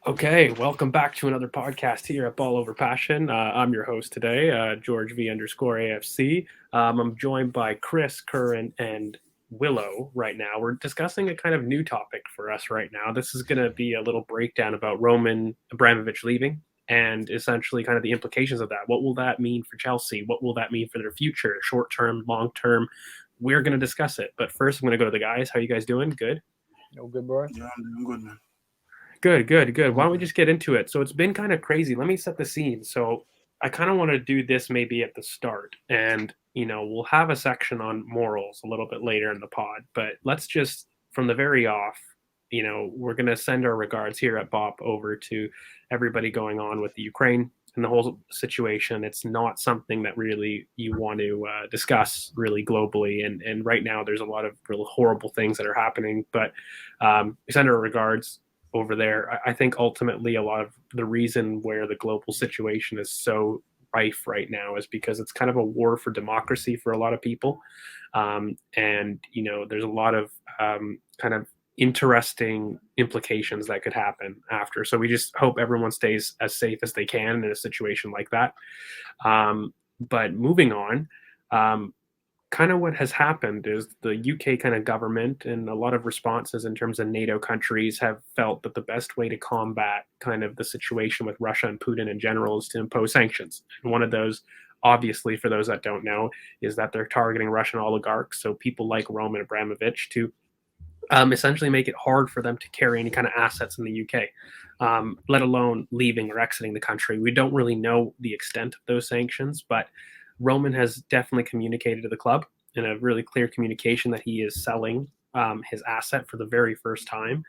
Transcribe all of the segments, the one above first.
Okay, welcome back to another podcast here at Ball Over Passion. I'm your host today, George V underscore AFC. I'm joined by Chris, Curran, and Willow right now. We're discussing a kind of new topic for us right now. This is going to be a little breakdown about Roman Abramovich leaving and essentially kind of the implications of that. What will that mean for Chelsea? What will that mean for their future, short term, long term? We're going to discuss it. But first, I'm going to go to the guys. How you guys doing? Good? No good, bro. Yeah, I'm good, man. Good. Why don't we just get into it? So it's been kind of crazy. Let me set the scene. So I kind of want to do this maybe at the start. And, we'll have a section on morals a little bit later in the pod. But let's just, from the very off, we're going to send our regards here at BoP over to everybody going on with the Ukraine and the whole situation. It's not something that really you want to discuss really globally. And right now there's a lot of real horrible things that are happening. But we send our regards over there. I think ultimately a lot of the reason where the global situation is so rife right now is because it's kind of a war for democracy for a lot of people. And, there's a lot of kind of interesting implications that could happen after. So we just hope everyone stays as safe as they can in a situation like that. But moving on, kind of what has happened is the UK kind of government and a lot of responses in terms of NATO countries have felt that the best way to combat kind of the situation with Russia and Putin in general is to impose sanctions. And one of those, obviously, for those that don't know, is that they're targeting Russian oligarchs, so people like Roman Abramovich, to essentially make it hard for them to carry any kind of assets in the UK, let alone leaving or exiting the country. We don't really know the extent of those sanctions, but Roman has definitely communicated to the club in a really clear communication that he is selling his asset for the very first time.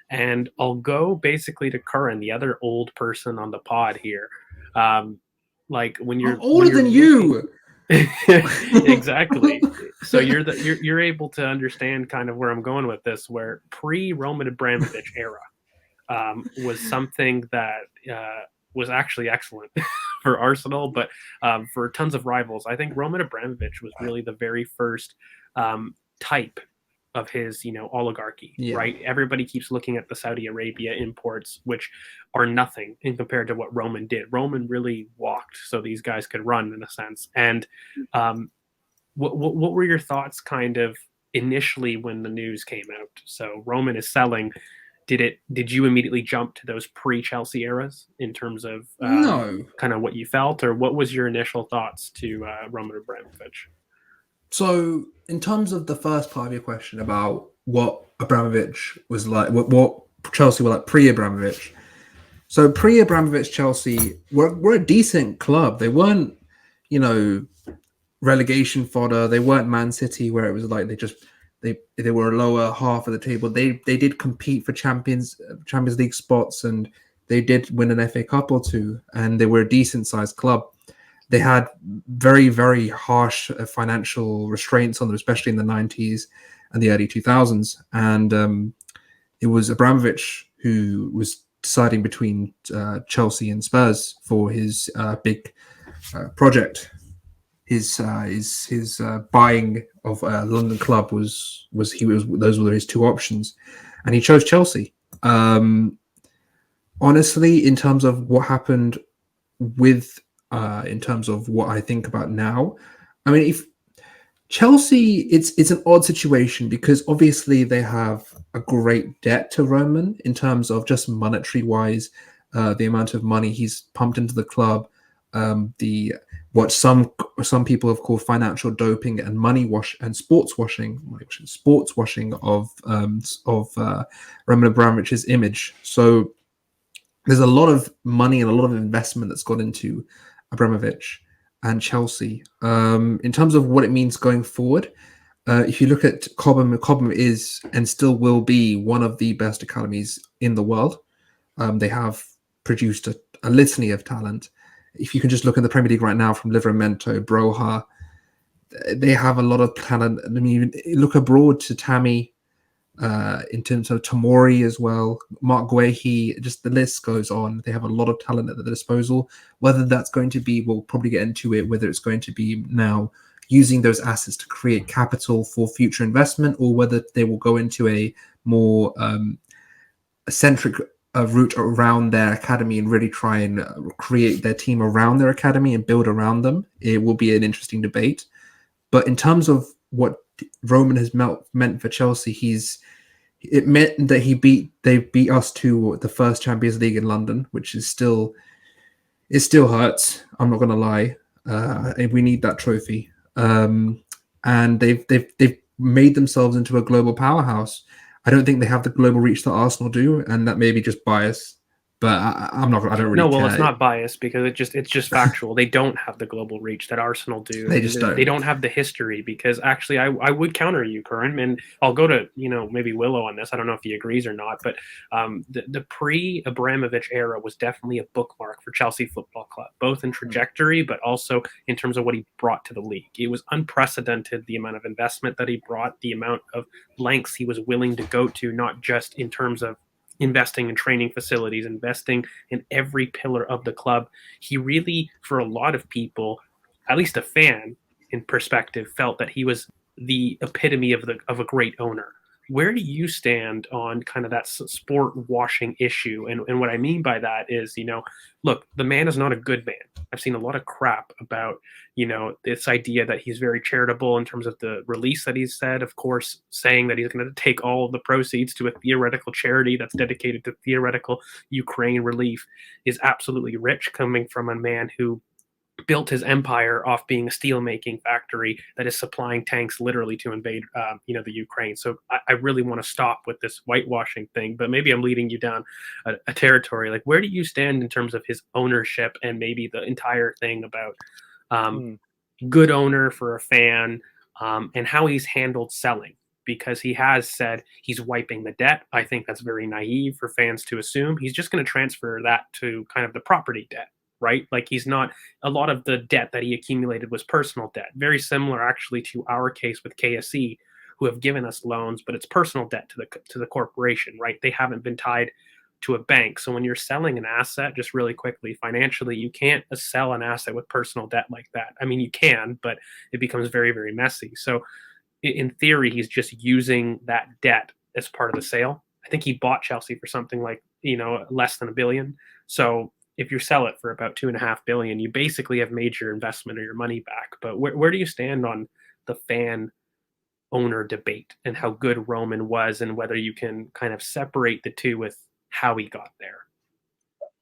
And I'll go basically to Curran, the other old person on the pod here. Like when you're I'm older than you. Exactly. So you're able to understand kind of where I'm going with this, where pre-Roman Abramovich era was something that was actually excellent for Arsenal, but for tons of rivals. I think Roman Abramovich was really the very first type of his, oligarchy, right? Everybody keeps looking at the Saudi Arabia imports, which are nothing in compared to what Roman did. Roman really walked so these guys could run in a sense. And what were your thoughts kind of initially when the news came out? So Roman is selling. Did you immediately jump to those pre-Chelsea eras in terms of No. kind of what you felt, or what was your initial thoughts to Roman Abramovich? So, in terms of the first part of your question about what Abramovich was like, what Chelsea were like pre-Abramovich. So, pre-Abramovich Chelsea were a decent club. They weren't, relegation fodder. They weren't Man City, where it was like they were a lower half of the table. They did compete for Champions League spots, and they did win an FA Cup or two, and they were a decent sized club. They had very, very harsh financial restraints on them, especially in the 90s and the early 2000s. And it was Abramovich who was deciding between Chelsea and Spurs for his big project. His buying of a London club was those were his two options, and he chose Chelsea. Honestly, in terms of what happened with in terms of what I think about now, I mean, if Chelsea, it's an odd situation because obviously they have a great debt to Roman in terms of just monetary wise, the amount of money he's pumped into the club, what some people have called financial doping and sports washing of Roman Abramovich's image. So there's a lot of money and a lot of investment that's gone into Abramovich and Chelsea. In terms of what it means going forward, if you look at Cobham is and still will be one of the best academies in the world. They have produced a litany of talent. If you can just look in the Premier League right now, from Livramento, Broha, they have a lot of talent. I mean, look abroad to Tammy, in terms of Tomori as well, Mark Guehi, just the list goes on. They have a lot of talent at their disposal. Whether that's going to be, we'll probably get into it, whether it's going to be now using those assets to create capital for future investment, or whether they will go into a more centric a route around their academy and really try and create their team around their academy and build around them, it will be an interesting debate. But in terms of what Roman has meant for Chelsea, it meant that they beat us to the first Champions League in London, which is still, it still hurts. I'm not gonna lie. And we need that trophy. And they've made themselves into a global powerhouse. I don't think they have the global reach that Arsenal do, and that may be just bias. But I'm not. I don't really No, well, it's care. not biased because it's just factual. They don't have the global reach that Arsenal do. They just They don't. don't have the history because actually, I would counter you, Curran, and I'll go to maybe Willow on this. I don't know if he agrees or not, but the pre Abramovich era was definitely a bookmark for Chelsea Football Club, both in trajectory but also in terms of what he brought to the league. It was unprecedented the amount of investment that he brought, the amount of lengths he was willing to go to, not just in terms of investing in training facilities, investing in every pillar of the club. He really, for a lot of people, at least a fan in perspective, felt that he was the epitome of a great owner. Where do you stand on kind of that sport washing issue? And what I mean by that is, look, the man is not a good man. I've seen a lot of crap about, this idea that he's very charitable in terms of the release that he's said, of course, saying that he's going to take all of the proceeds to a theoretical charity that's dedicated to theoretical Ukraine relief is absolutely rich, coming from a man who built his empire off being a steel making factory that is supplying tanks literally to invade the Ukraine. So I really want to stop with this whitewashing thing, but maybe I'm leading you down a territory. Like, where do you stand in terms of his ownership and maybe the entire thing about good owner for a fan, and how he's handled selling? Because he has said he's wiping the debt. I think that's very naive for fans to assume. He's just going to transfer that to kind of the property debt, right? Like, he's not, a lot of the debt that he accumulated was personal debt. Very similar actually to our case with KSE, who have given us loans, but it's personal debt to the corporation, right? They haven't been tied to a bank. So when you're selling an asset, just really quickly, financially, you can't sell an asset with personal debt like that. I mean, you can, but it becomes very, very messy. So in theory, he's just using that debt as part of the sale. I think he bought Chelsea for something like, less than $1 billion. So if you sell it for about $2.5 billion, you basically have made your investment or your money back. But where do you stand on the fan owner debate and how good Roman was, and whether you can kind of separate the two with how he got there?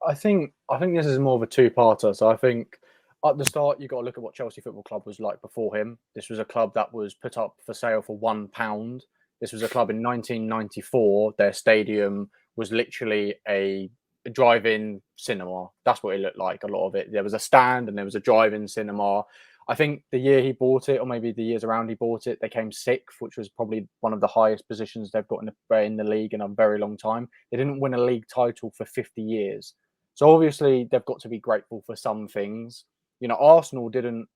I think this is more of a two-parter. So I think at the start you got to look at what Chelsea Football Club was like before him. This was a club that was put up for sale for £1. This was a club in 1994. Their stadium was literally a drive-in cinema. That's what it looked like. A lot of it. There was a stand and there was a drive-in cinema. I think the year he bought it, or maybe the years around he bought it, they came sixth, which was probably one of the highest positions they've got in the league in a very long time. They didn't win a league title for 50 years. So obviously they've got to be grateful for some things. Arsenal didn't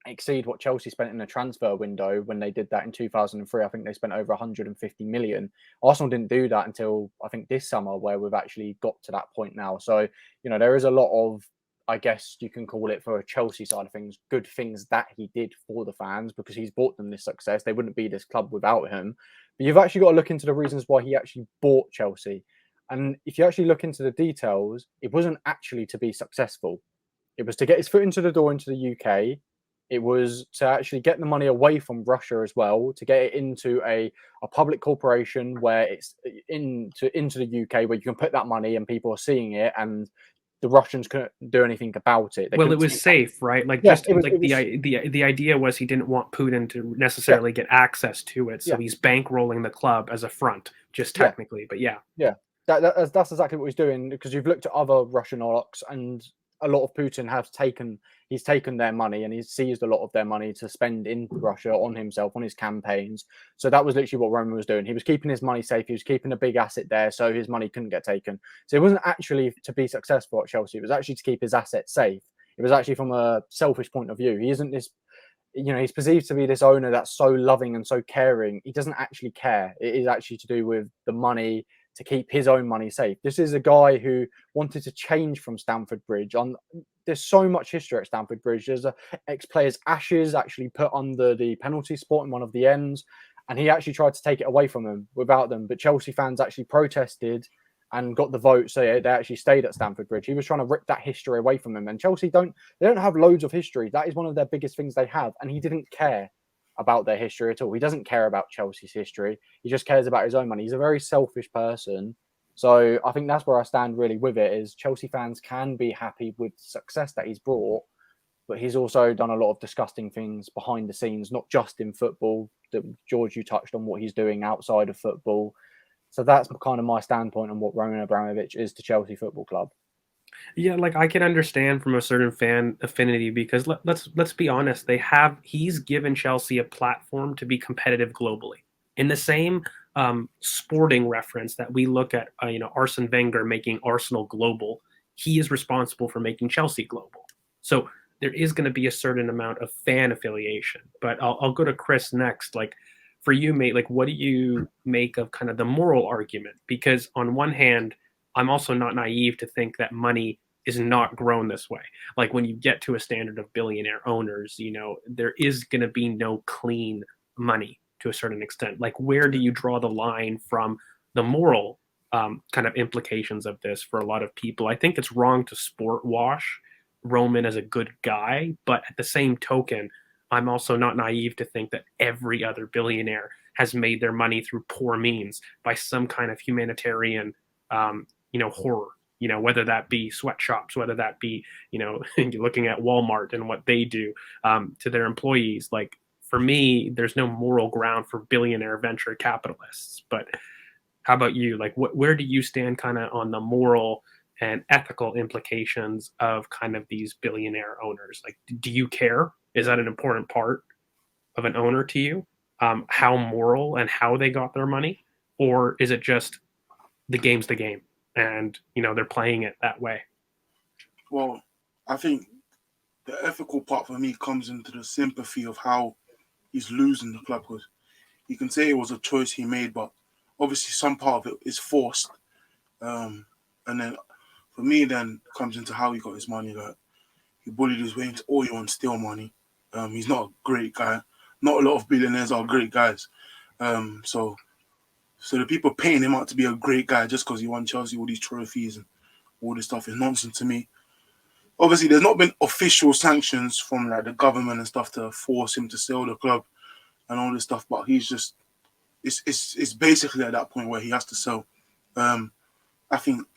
exceed what Chelsea spent in the transfer window when they did that in 2003. I think they spent over 150 million. Arsenal didn't do that until I think this summer, where we've actually got to that point now. So, there is a lot of, I guess you can call it, for a Chelsea side of things, good things that he did for the fans, because he's brought them this success. They wouldn't be this club without him. But you've actually got to look into the reasons why he actually bought Chelsea. And if you actually look into the details, it wasn't actually to be successful. It was to get his foot into the door into the UK. It was to actually get the money away from Russia as well, to get it into a public corporation where it's into the UK, where you can put that money and people are seeing it, and the Russians couldn't do anything about it. Well, it was safe, right? Like, yeah, just like the idea was he didn't want Putin to necessarily get access to it, so he's bankrolling the club as a front, just technically. But yeah. That's exactly what he's doing, because you've looked at other Russian oligarchs, and a lot of Putin he's taken their money and he's seized a lot of their money to spend in Russia on himself, on his campaigns. So that was literally what Roman was doing. He was keeping his money safe. He was keeping a big asset there, so his money couldn't get taken. So it wasn't actually to be successful at Chelsea. It was actually to keep his assets safe. It was actually from a selfish point of view. He isn't this, he's perceived to be this owner that's so loving and so caring. He doesn't actually care. It is actually to do with the money, to keep his own money safe. This is a guy who wanted to change from Stamford Bridge. There's so much history at Stamford Bridge. There's ex-players' ashes actually put under the penalty spot in one of the ends, and he actually tried to take it away from them, without them. But Chelsea fans actually protested, and got the vote, so they actually stayed at Stamford Bridge. He was trying to rip that history away from them. And Chelsea don't have loads of history. That is one of their biggest things they have. And he didn't care about their history at all. He doesn't care about Chelsea's history. He just cares about his own money. He's a very selfish person. So I think that's where I stand really with it, is Chelsea fans can be happy with the success that he's brought, but he's also done a lot of disgusting things behind the scenes, not just in football. George, you touched on what he's doing outside of football. So that's kind of my standpoint on what Roman Abramovich is to Chelsea Football Club. Yeah, like I can understand from a certain fan affinity, because let's be honest, he's given Chelsea a platform to be competitive globally. In the same sporting reference that we look at, Arsene Wenger making Arsenal global, he is responsible for making Chelsea global. So there is going to be a certain amount of fan affiliation. But I'll go to Chris next. Like, for you, mate, like, what do you make of kind of the moral argument? Because on one hand, I'm also not naive to think that money is not grown this way. Like, when you get to a standard of billionaire owners, there is going to be no clean money to a certain extent. Like, where do you draw the line from the moral kind of implications of this for a lot of people? I think it's wrong to sport wash Roman as a good guy, but at the same token, I'm also not naive to think that every other billionaire has made their money through poor means by some kind of humanitarian, horror. Whether that be sweatshops, whether that be, you're looking at Walmart and what they do to their employees. Like, for me, there's no moral ground for billionaire venture capitalists. But how about you? Like, where do you stand kind of on the moral and ethical implications of kind of these billionaire owners? Like, do you care? Is that an important part of an owner to you? How moral and how they got their money? Or is it just the game's the game and, they're playing it that way? Well, I think the ethical part for me comes into the sympathy of how he's losing the club, because you can say it was a choice he made, but obviously some part of it is forced. And then for me, then comes into how he got his money. Like, he bullied his way into oil and steal money. He's not a great guy. Not a lot of billionaires are great guys. So the people paying him out to be a great guy just because he won Chelsea all these trophies and all this stuff is nonsense to me. Obviously, there's not been official sanctions from like the government and stuff to force him to sell the club and all this stuff, but he's just it's basically at that point where he has to sell. I think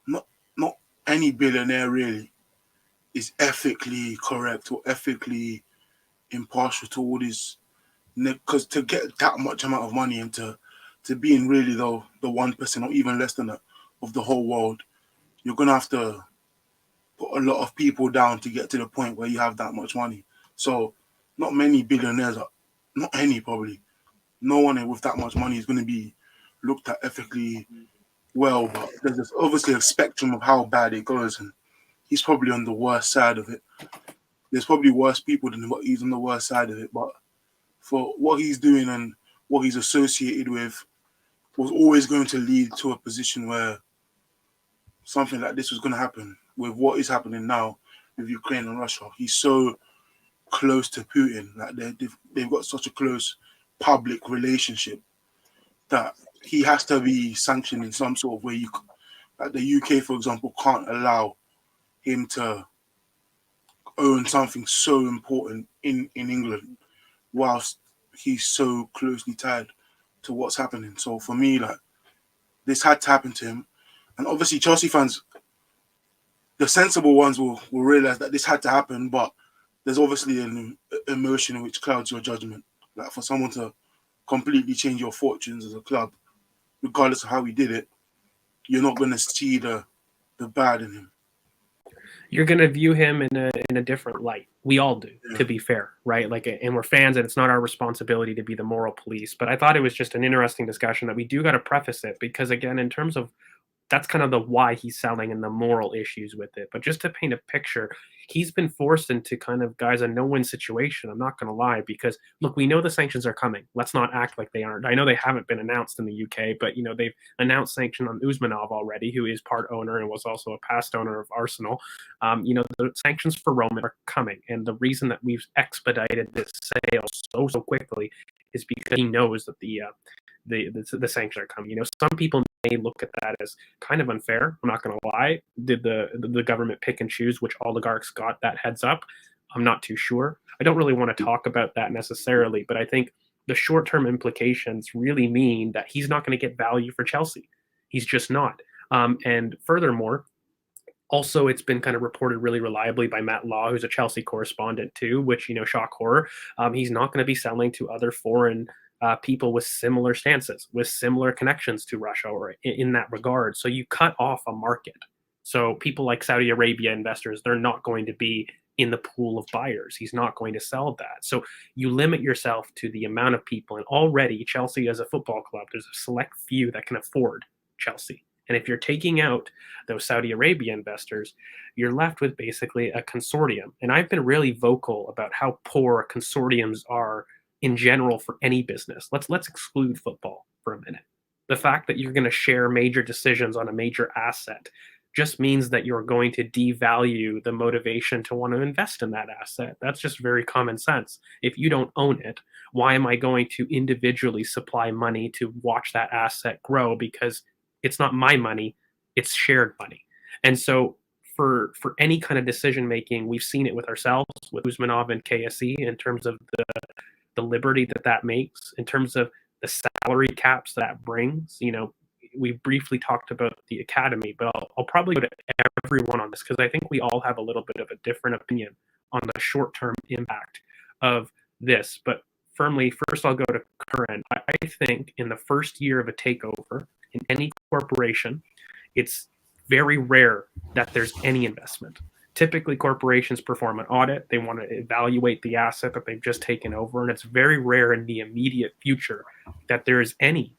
not any billionaire really is ethically correct or ethically impartial to all these, because to get that much amount of money and to being really the 1% or even less than that of the whole world, you're gonna have to put a lot of people down to get to the point where you have that much money. So not many billionaires not any probably. No one with that much money is going to be looked at ethically well, but there's obviously a spectrum of how bad it goes, and he's probably on the worst side of it. There's probably worse people than him, but he's on the worst side of it. But for what he's doing and what he's associated with was always going to lead to a position where something like this was going to happen. With what is happening now with Ukraine and Russia, he's so close to Putin. Like, they've got such a close public relationship that he has to be sanctioned in some sort of way. Like the UK, for example, can't allow him to own something so important in England whilst he's so closely tied to what's happening. So for me, like, this had to happen to him. And obviously Chelsea fans, the sensible ones will realize that this had to happen, but there's obviously an emotion which clouds your judgment. Like, for someone to completely change your fortunes as a club, regardless of how he did it, you're not going to see the bad in him. You're going to view him in a different light. We all do, to be fair, right? Like, and we're fans, and it's not our responsibility to be the moral police. But I thought it was just an interesting discussion that we do got to preface it, because again, in terms of that's kind of the why he's selling and the moral issues with it. But just to paint a picture, he's been forced into kind of, guys, a no-win situation. I'm not going to lie, because look, we know the sanctions are coming. Let's not act like they aren't. I know they haven't been announced in the UK, but they've announced sanction on Usmanov already, who is part owner and was also a past owner of Arsenal. The sanctions for Roman are coming, and the reason that we've expedited this sale so quickly is because he knows that the sanctions are coming. Some people may look at that as kind of unfair. I'm not going to lie. Did the government pick and choose which oligarchs got that heads up? I'm not too sure. I don't really want to talk about that necessarily, but I think the short-term implications really mean that he's not going to get value for Chelsea. He's just not. And furthermore, also, it's been kind of reported really reliably by Matt Law, who's a Chelsea correspondent too, which, shock horror. He's not going to be selling to other foreign people with similar stances, with similar connections to Russia or in that regard. So you cut off a market. So people like Saudi Arabia investors, they're not going to be in the pool of buyers. He's not going to sell that. So you limit yourself to the amount of people. And already Chelsea as a football club, there's a select few that can afford Chelsea. And if you're taking out those Saudi Arabia investors, you're left with basically a consortium. And I've been really vocal about how poor consortiums are in general for any business. Let's exclude football for a minute. The fact that you're going to share major decisions on a major asset just means that you're going to devalue the motivation to want to invest in that asset. That's just very common sense. If you don't own it, why am I going to individually supply money to watch that asset grow? Because it's not my money, it's shared money. And so for any kind of decision making, we've seen it with ourselves, with Usmanov and KSE, in terms of the liberty that makes, in terms of the salary caps that brings. We briefly talked about the academy, but I'll probably go to everyone on this because I think we all have a little bit of a different opinion on the short-term impact of this. But firmly, first I'll go to current. I think in the first year of a takeover in any corporation, it's very rare that there's any investment. Typically, corporations perform an audit. They want to evaluate the asset that they've just taken over, and it's very rare in the immediate future that there is any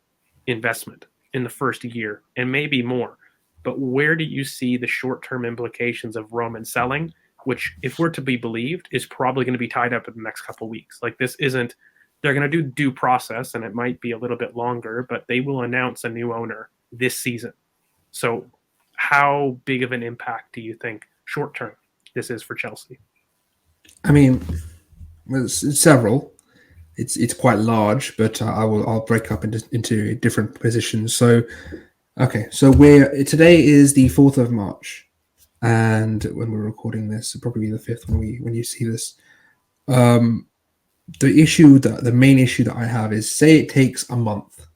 investment in the first year, and maybe more. But where do you see the short-term implications of Roman selling, which, if we're to be believed, is probably going to be tied up in the next couple of weeks? Like, this isn't, they're going to do due process, and it might be a little bit longer, but they will announce a new owner this season. So how big of an impact do you think short-term this is for Chelsea? I mean, it's several. It's quite large, but I'll break up into different positions. So, okay, so today is the 4th of March, and when we're recording this, it'll probably be the 5th when you see this. The main issue that I have is, say it takes a month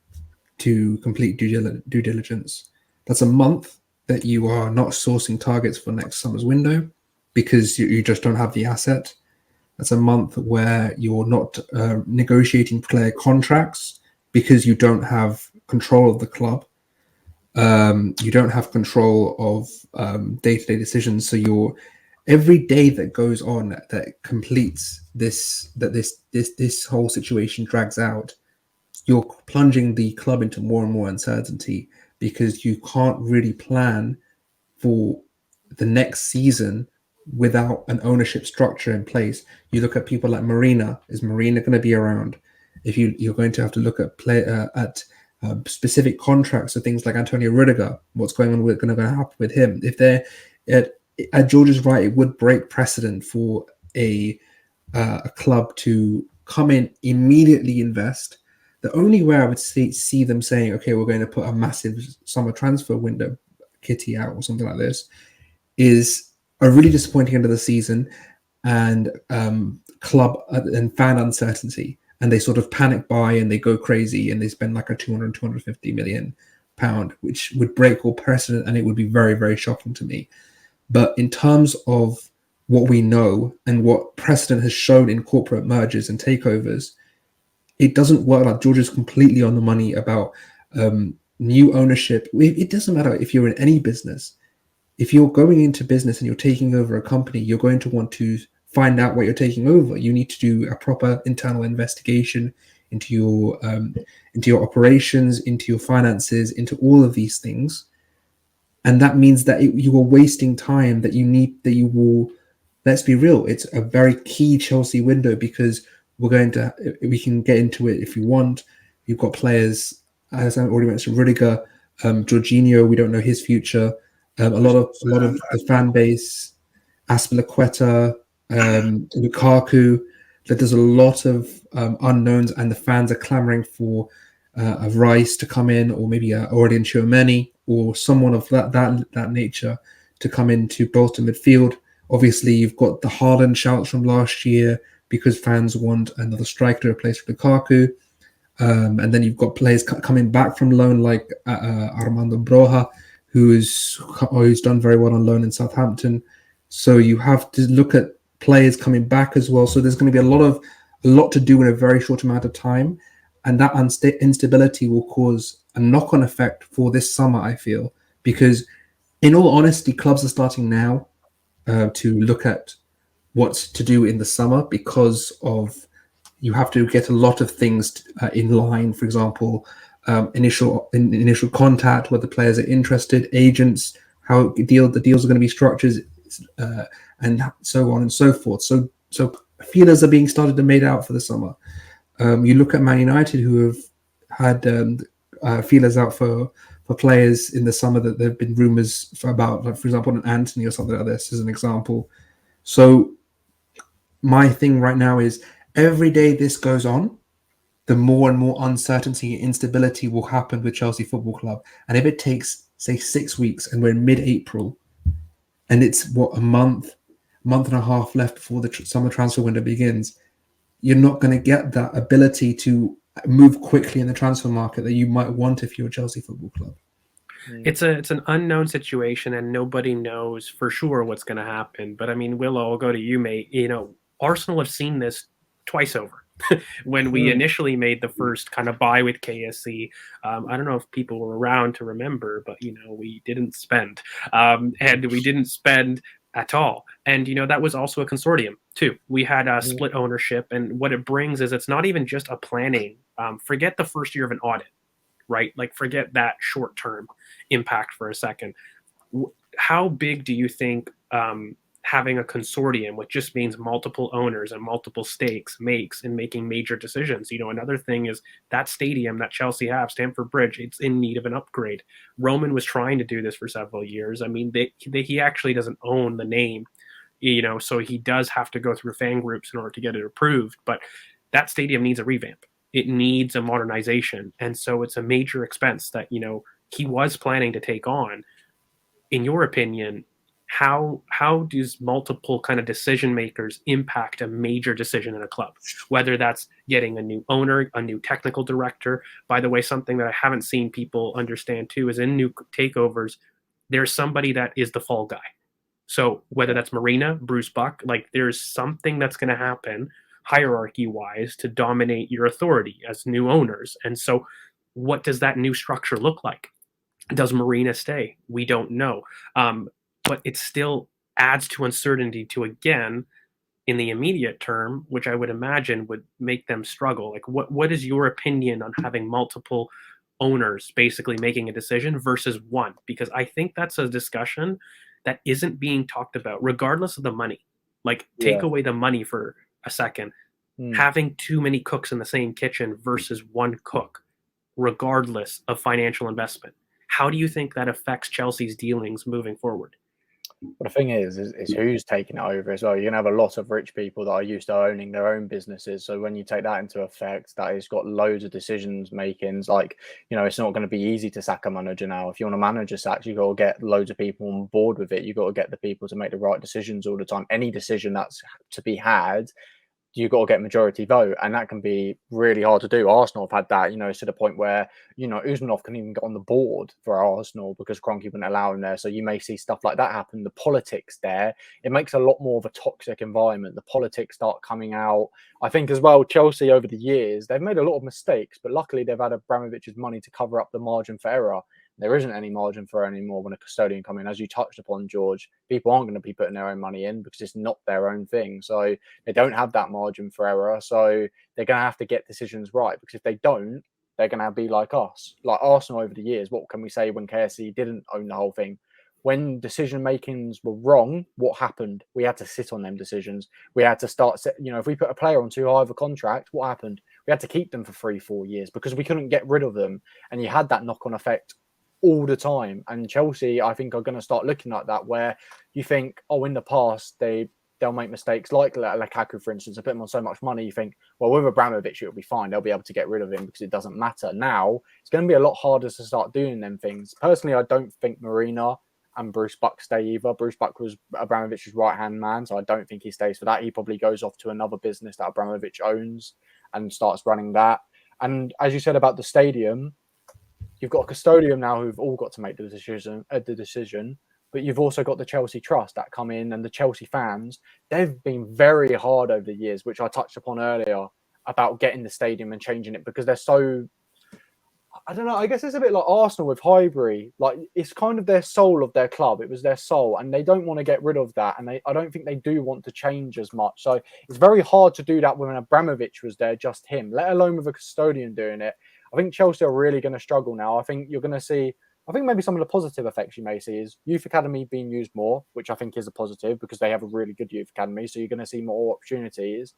to complete due diligence. That's a month that you are not sourcing targets for next summer's window because you just don't have the asset. That's a month where you're not negotiating player contracts because you don't have control of the club. You don't have control of day-to-day decisions. So every day that goes on that completes this whole situation drags out, you're plunging the club into more and more uncertainty because you can't really plan for the next season without an ownership structure in place. You look at people like Marina. Is Marina going to be around? If you're going to have to look at specific contracts, so things like Antonio Rudiger, what's going to happen with him? If they're at George's right, it would break precedent for a club to come in, immediately invest. The only way I would see them saying, okay, we're going to put a massive summer transfer window kitty out or something like this, is a really disappointing end of the season and club and fan uncertainty. And they sort of panic buy and they go crazy and they spend like a 250 million pound, which would break all precedent, and it would be very, very shocking to me. But in terms of what we know and what precedent has shown in corporate mergers and takeovers, it doesn't work. Like, George is completely on the money about new ownership. It doesn't matter if you're in any business. If you're going into business and you're taking over a company, you're going to want to find out what you're taking over. You need to do a proper internal investigation into your operations, into your finances, into all of these things. And that means that you are wasting time that you will, let's be real, it's a very key Chelsea window because we can get into it if you want. You've got players, as I already mentioned, Rudiger, Jorginho, we don't know his future. A lot of the fan base, Aspilicueta, Lukaku, that there's a lot of unknowns, and the fans are clamoring for a Rice to come in, or maybe a Aurelien Tchouameni, or someone of that nature to come in to bolster midfield. Obviously, you've got the Haaland shouts from last year because fans want another striker to replace Lukaku. And then you've got players coming back from loan like Armando Broja, who's done very well on loan in Southampton. So you have to look at players coming back as well. So there's going to be a lot to do in a very short amount of time, and that instability will cause a knock-on effect for this summer, I feel, because in all honesty, clubs are starting now to look at what to do in the summer because of you have to get a lot of things in line. For example, initial contact, whether players are interested, agents, how the deals are going to be structured, and so on and so forth. So feelers are being started and made out for the summer. You look at Man United, who have had feelers out for players in the summer that there have been rumours about, like, for example, an Anthony or something like this, as an example. So my thing right now is every day this goes on, the more and more uncertainty and instability will happen with Chelsea Football Club. And if it takes, say, 6 weeks and we're in mid-April, and it's, a month and a half left before the summer transfer window begins, you're not going to get that ability to move quickly in the transfer market that you might want if you're a Chelsea Football Club. It's an unknown situation, and nobody knows for sure what's going to happen. But I mean, Willow, I'll go to you, mate. Arsenal have seen this twice over. When we initially made the first kind of buy with KSC, I don't know if people were around to remember, but we didn't spend, and we didn't spend at all. And that was also a consortium too. We had a split ownership, and what it brings is it's not even just a planning. Forget the first year of an audit, right? Like, forget that short-term impact for a second. How big do you think having a consortium, which just means multiple owners and multiple stakes, makes in making major decisions? Another thing is that stadium that Chelsea have, Stamford Bridge, it's in need of an upgrade. Roman was trying to do this for several years. I mean, he actually doesn't own the name, so he does have to go through fan groups in order to get it approved. But that stadium needs a revamp. It needs a modernization. And so it's a major expense that, he was planning to take on. In your opinion, how does multiple kind of decision makers impact a major decision in a club? Whether that's getting a new owner, a new technical director. By the way, something that I haven't seen people understand too is in new takeovers, there's somebody that is the fall guy. So whether that's Marina, Bruce Buck, like, there's something that's going to happen hierarchy-wise to dominate your authority as new owners. And so what does that new structure look like? Does Marina stay? We don't know. But it still adds to uncertainty to, again, in the immediate term, which I would imagine would make them struggle. Like, what is your opinion on having multiple owners basically making a decision versus one? Because I think that's a discussion that isn't being talked about, regardless of the money. Like, take away the money for a second. Having too many cooks in the same kitchen versus one cook, regardless of financial investment. How do you think that affects Chelsea's dealings moving forward? But the thing is who's taking it over as well. You're going to have a lot of rich people that are used to owning their own businesses. So when you take that into effect, that has got loads of decisions makings. Like, it's not going to be easy to sack a manager now. If you want a manager sacked, you've got to get loads of people on board with it. You've got to get the people to make the right decisions all the time. Any decision that's to be had, you've got to get majority vote, and that can be really hard to do. Arsenal have had that, to the point where, Usmanov can even get on the board for Arsenal because Kroenke wouldn't allow him there. So you may see stuff like that happen. The politics there, it makes a lot more of a toxic environment. The politics start coming out. I think as well, Chelsea over the years, they've made a lot of mistakes, but luckily they've had Abramovich's money to cover up the margin for error. There isn't any margin for error anymore when a custodian comes in. As you touched upon, George, people aren't going to be putting their own money in because it's not their own thing. So they don't have that margin for error. So they're going to have to get decisions right, because if they don't, they're going to be like us. Like Arsenal over the years, what can we say when KSC didn't own the whole thing? When decision makings were wrong, what happened? We had to sit on them decisions. We had to start, if we put a player on too high of a contract, what happened? We had to keep them for 3-4 years because we couldn't get rid of them. And you had that knock-on effect all the time. And Chelsea, I think, are going to start looking like that, where you think, in the past, they they'll make mistakes like Lukaku, for instance, and put him on so much money. You think, well, with Abramovich, it'll be fine. They'll be able to get rid of him because it doesn't matter. Now, it's going to be a lot harder to start doing them things. Personally, I don't think Marina and Bruce Buck stay either. Bruce Buck was Abramovich's right-hand man, so I don't think he stays for that. He probably goes off to another business that Abramovich owns and starts running that. And as you said about the stadium, you've got a custodian now who've all got to make the decision. But you've also got the Chelsea Trust that come in, and the Chelsea fans, they've been very hard over the years, which I touched upon earlier, about getting the stadium and changing it because they're so, I don't know, I guess it's a bit like Arsenal with Highbury. Like, it's kind of their soul of their club. It was their soul, and they don't want to get rid of that. And I don't think they do want to change as much. So it's very hard to do that when Abramovich was there, just him, let alone with a custodian doing it. I think Chelsea are really going to struggle now. I think you're going to see, I think maybe some of the positive effects you may see is youth academy being used more, which I think is a positive because they have a really good youth academy. So you're going to see more opportunities.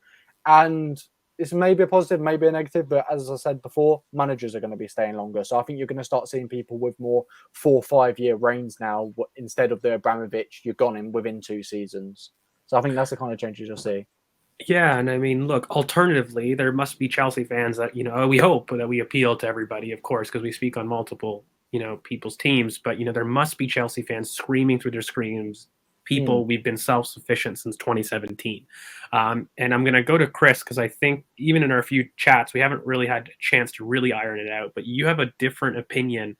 And it's maybe a positive, maybe a negative, but as I said before, managers are going to be staying longer. So I think you're going to start seeing people with more 4 or 5 year reigns now instead of the Abramovich, you're gone in within 2 seasons. So I think that's the kind of changes you'll see. Yeah, and I mean, look, alternatively, there must be Chelsea fans that, we hope that we appeal to everybody, of course, because we speak on multiple, people's teams, but, there must be Chelsea fans screaming through their screams, we've been self-sufficient since 2017. And I'm going to go to Chris because I think even in our few chats, we haven't really had a chance to really iron it out, but you have a different opinion,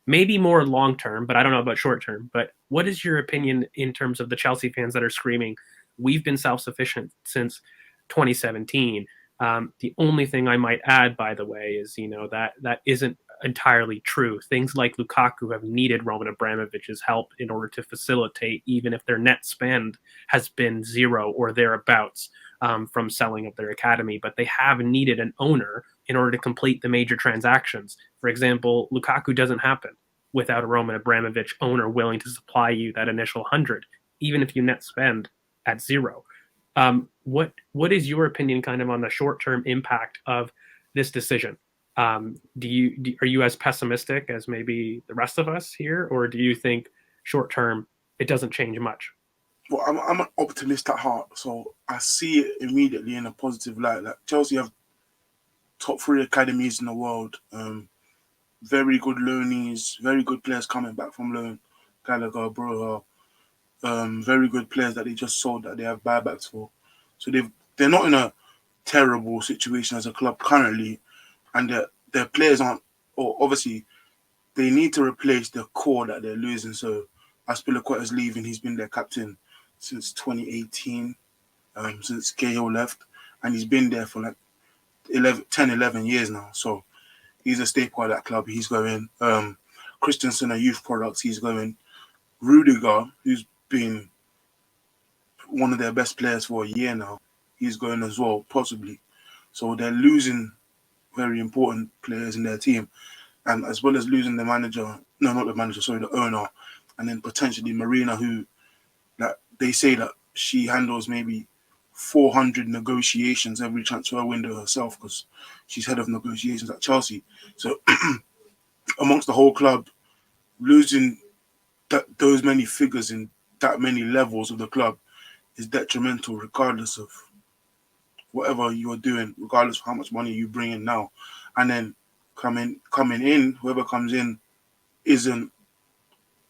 maybe more long-term, but I don't know about short-term, but what is your opinion in terms of the Chelsea fans that are screaming, we've been self-sufficient since 2017. The only thing I might add, by the way, is that isn't entirely true. Things like Lukaku have needed Roman Abramovich's help in order to facilitate, even if their net spend has been 0 or thereabouts from selling of their academy. But they have needed an owner in order to complete the major transactions. For example, Lukaku doesn't happen without a Roman Abramovich owner willing to supply you that initial 100, even if you net spend at 0. What is your opinion kind of on the short-term impact of this decision? Are you as pessimistic as maybe the rest of us here, or do you think short-term it doesn't change much? Well, I'm an optimist at heart, so I see it immediately in a positive light. Like Chelsea have top 3 academies in the world, very good loanees, very good players coming back from loan, Gallagher, Broha, very good players that they just sold that they have buybacks for. So they're not in a terrible situation as a club currently, and their players aren't. Or obviously, they need to replace the core that they're losing. So Aspilicueta's leaving. He's been their captain since 2018, since Cahill left, and he's been there for like 11 years now. So he's a staple of that club. He's going. Christensen, a youth product, he's going. Rudiger, who's been one of their best players for a year now, he's going as well, possibly. So they're losing very important players in their team, and as well as losing the manager, no, not the manager, sorry, the owner, and then potentially Marina, who, like, they say that she handles maybe 400 negotiations every transfer window herself because she's head of negotiations at Chelsea. So amongst the whole club, losing those many figures in that many levels of the club is detrimental, regardless of whatever you're doing, regardless of how much money you bring in now. And then coming in, whoever comes in isn't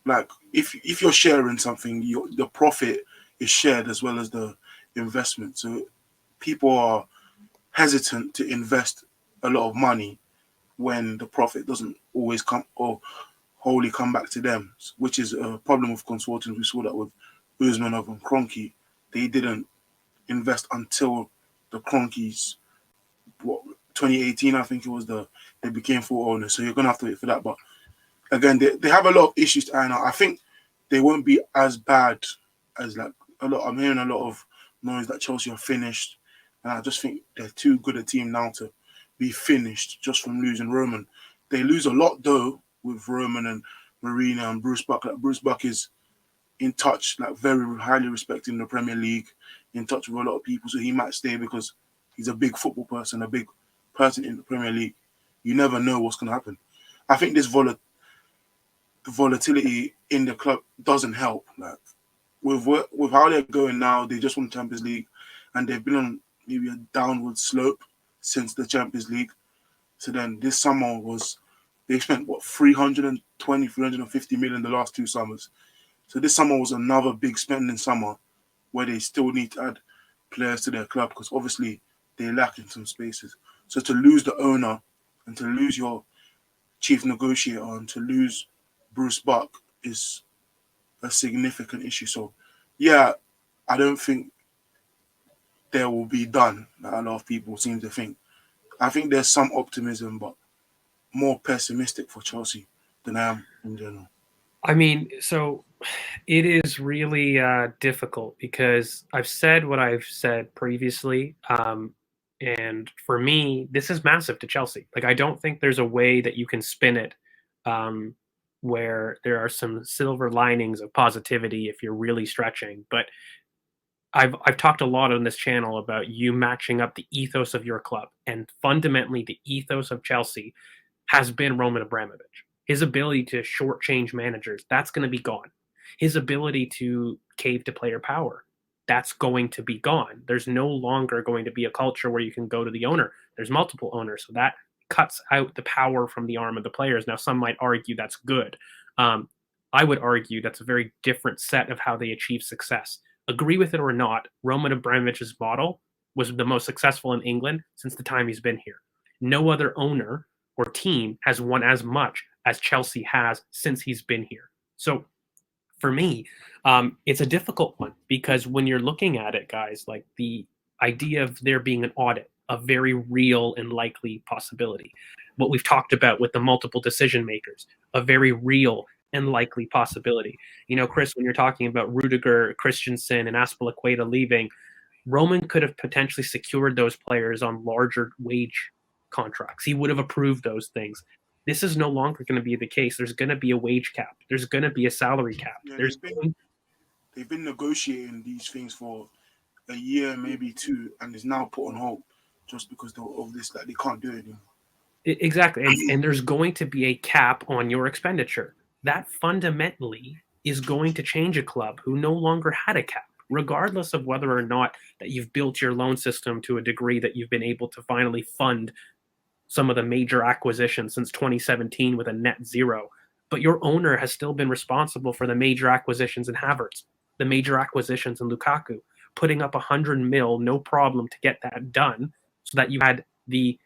like, if you're sharing something, the profit is shared as well as the investment. So people are hesitant to invest a lot of money when the profit doesn't always come or wholly come back to them, which is a problem with consultants. We saw that with Usmanov and Kroenke. They didn't invest until the Kroenkes, 2018, I think it was, they became full owners. So you're going to have to wait for that. But again, they have a lot of issues to iron out. I think they won't be as bad as like a lot. I'm hearing a lot of noise that Chelsea are finished. And I just think they're too good a team now to be finished just from losing Roman. They lose a lot, though, with Roman and Marina and Bruce Buck. Like, Bruce Buck is in touch, like very highly respected in the Premier League, in touch with a lot of people. So he might stay because he's a big football person, a big person in the Premier League. You never know what's going to happen. I think this volatility in the club doesn't help. Like, with how they're going now, they just won the Champions League, and they've been on maybe a downward slope since the Champions League. So then this summer they spent what 350 million the last 2 summers. So this summer was another big spending summer where they still need to add players to their club because obviously they lack in some spaces. So to lose the owner and to lose your chief negotiator and to lose Bruce Buck is a significant issue. So yeah, I don't think they will be done, like a lot of people seem to think. I think there's some optimism, but more pessimistic for Chelsea than I am in general. I mean, so it is really difficult because I've said what I've said previously. And for me, this is massive to Chelsea. Like, I don't think there's a way that you can spin it where there are some silver linings of positivity if you're really stretching. But I've talked a lot on this channel about you matching up the ethos of your club, and fundamentally the ethos of Chelsea has been Roman Abramovich. His ability to shortchange managers, that's going to be gone. His ability to cave to player power, that's going to be gone. There's no longer going to be a culture where you can go to the owner. There's multiple owners, so that cuts out the power from the arm of the players. Now, some might argue that's good. I would argue that's a very different set of how they achieve success. Agree with it or not, Roman Abramovich's model was the most successful in England since the time he's been here. No other owner or team has won as much as Chelsea has since he's been here. So for me, it's a difficult one because when you're looking at it, guys, like the idea of there being an audit, a very real and likely possibility. What we've talked about with the multiple decision makers, a very real and likely possibility. You know, Chris, when you're talking about Rudiger, Christensen, and Aspilicueta leaving, Roman could have potentially secured those players on larger wage contracts. He would have approved those things. This is no longer going to be the case. There's going to be a wage cap. There's going to be a salary cap. Yeah, they've been negotiating these things for a year, maybe two, and it's now put on hold just because of this, that they can't do it anymore. Exactly. And there's going to be a cap on your expenditure. That fundamentally is going to change a club who no longer had a cap, regardless of whether or not that you've built your loan system to a degree that you've been able to finally fund some of the major acquisitions since 2017 with a net zero. But your owner has still been responsible for the major acquisitions in Havertz, the major acquisitions in Lukaku, putting up 100 mil, no problem to get that done so that you had the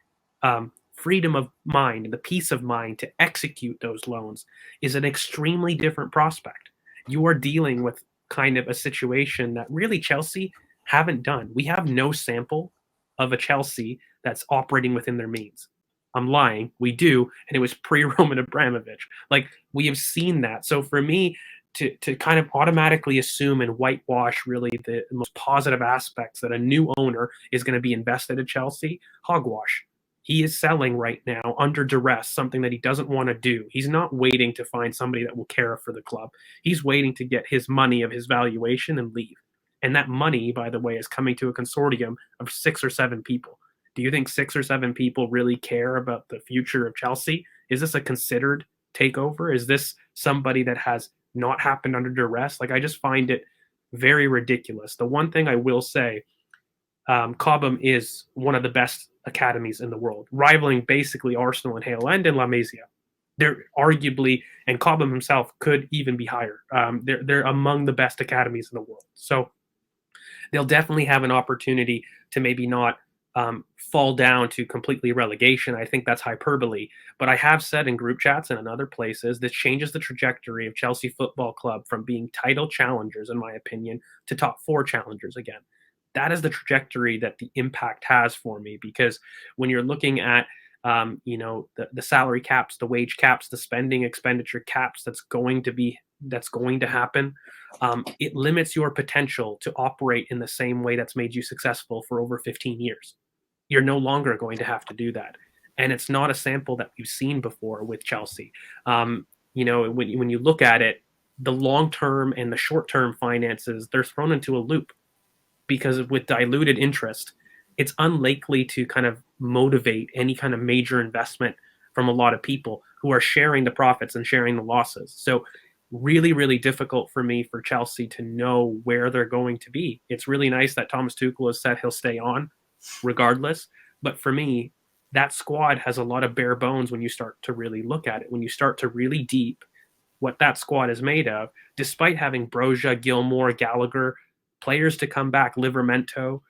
freedom of mind and the peace of mind to execute those loans is an extremely different prospect. You are dealing with kind of a situation that really Chelsea haven't done. We have no sample of a Chelsea that's operating within their means. I'm lying. We do, and it was pre-Roman Abramovich. Like, we have seen that. So for me, to kind of automatically assume and whitewash really the most positive aspects that a new owner is going to be invested at Chelsea, hogwash. He is selling right now under duress, something that he doesn't want to do. He's not waiting to find somebody that will care for the club. He's waiting to get his money of his valuation and leave. And that money, by the way, is coming to a consortium of 6 or 7 people. Do you think 6 or 7 people really care about the future of Chelsea? Is this a considered takeover? Is this somebody that has not happened under duress? Like, I just find it very ridiculous. The one thing I will say, Cobham is one of the best academies in the world, rivaling basically Arsenal and Hale End and La Masia. They're arguably, and Cobham himself could even be higher. They're among the best academies in the world. So they'll definitely have an opportunity to maybe not fall down to completely relegation. I think that's hyperbole. But I have said in group chats and in other places, this changes the trajectory of Chelsea Football Club from being title challengers, in my opinion, to top 4 challengers again. That is the trajectory that the impact has for me, because when you're looking at the salary caps, the wage caps, the spending expenditure caps that's going to happen, it limits your potential to operate in the same way that's made you successful for over 15 years. You're no longer going to have to do that. And it's not a sample that we've seen before with Chelsea. When you look at it, the long-term and the short-term finances, they're thrown into a loop, because with diluted interest, it's unlikely to kind of motivate any kind of major investment from a lot of people who are sharing the profits and sharing the losses. So really, really difficult for me for Chelsea to know where they're going to be. It's really nice that Thomas Tuchel has said he'll stay on regardless. But for me, that squad has a lot of bare bones when you start to really look at it. When you start to really deep what that squad is made of, despite having Broja, Gilmore, Gallagher, players to come back, Livermento,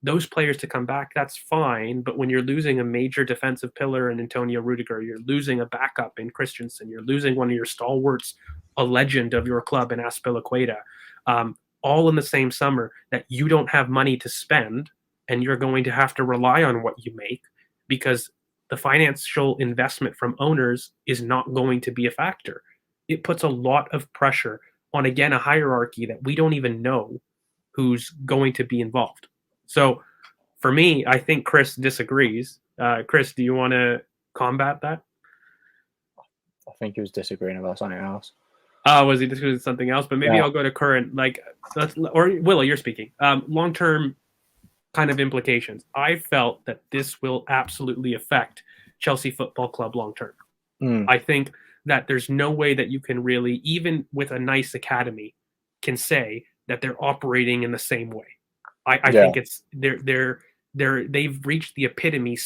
those players to come back, that's fine. But when you're losing a major defensive pillar in Antonio Rudiger, you're losing a backup in Christensen, you're losing one of your stalwarts, a legend of your club in Azpilicueta, all in the same summer, that you don't have money to spend and you're going to have to rely on what you make because the financial investment from owners is not going to be a factor. It puts a lot of pressure on, again, a hierarchy that we don't even know who's going to be involved. So for me, I think Chris disagrees. Chris, do you want to combat that? I think he was disagreeing about something else. Was he disagreeing with something else? But maybe Yeah. I'll go to current, or Willow, you're speaking. Long-term kind of implications. I felt that this will absolutely affect Chelsea Football Club long-term. I think that there's no way that you can really, even with a nice academy, can say that they're operating in the same way. I think it's they've reached the epitome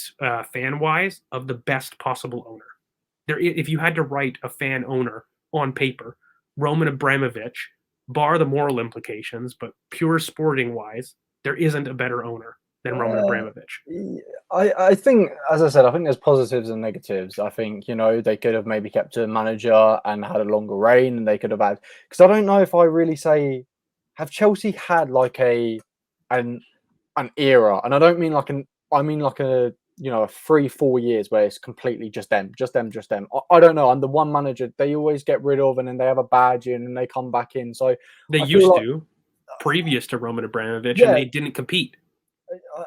fan wise of the best possible owner. If you had to write a fan owner on paper, Roman Abramovich, bar the moral implications, but pure sporting wise, there isn't a better owner than Roman Abramovich. I think, as I said, I think there's positives and negatives. I think, they could have maybe kept a manager and had a longer reign, and they could have had, because I don't know if I really say, have Chelsea had like an era, and I don't mean I mean like a 3-4 years where it's completely just them. I don't know. Under one manager, they always get rid of, and then they have a badge in, and they come back in. So they used to, previous to Roman Abramovich, and they didn't compete.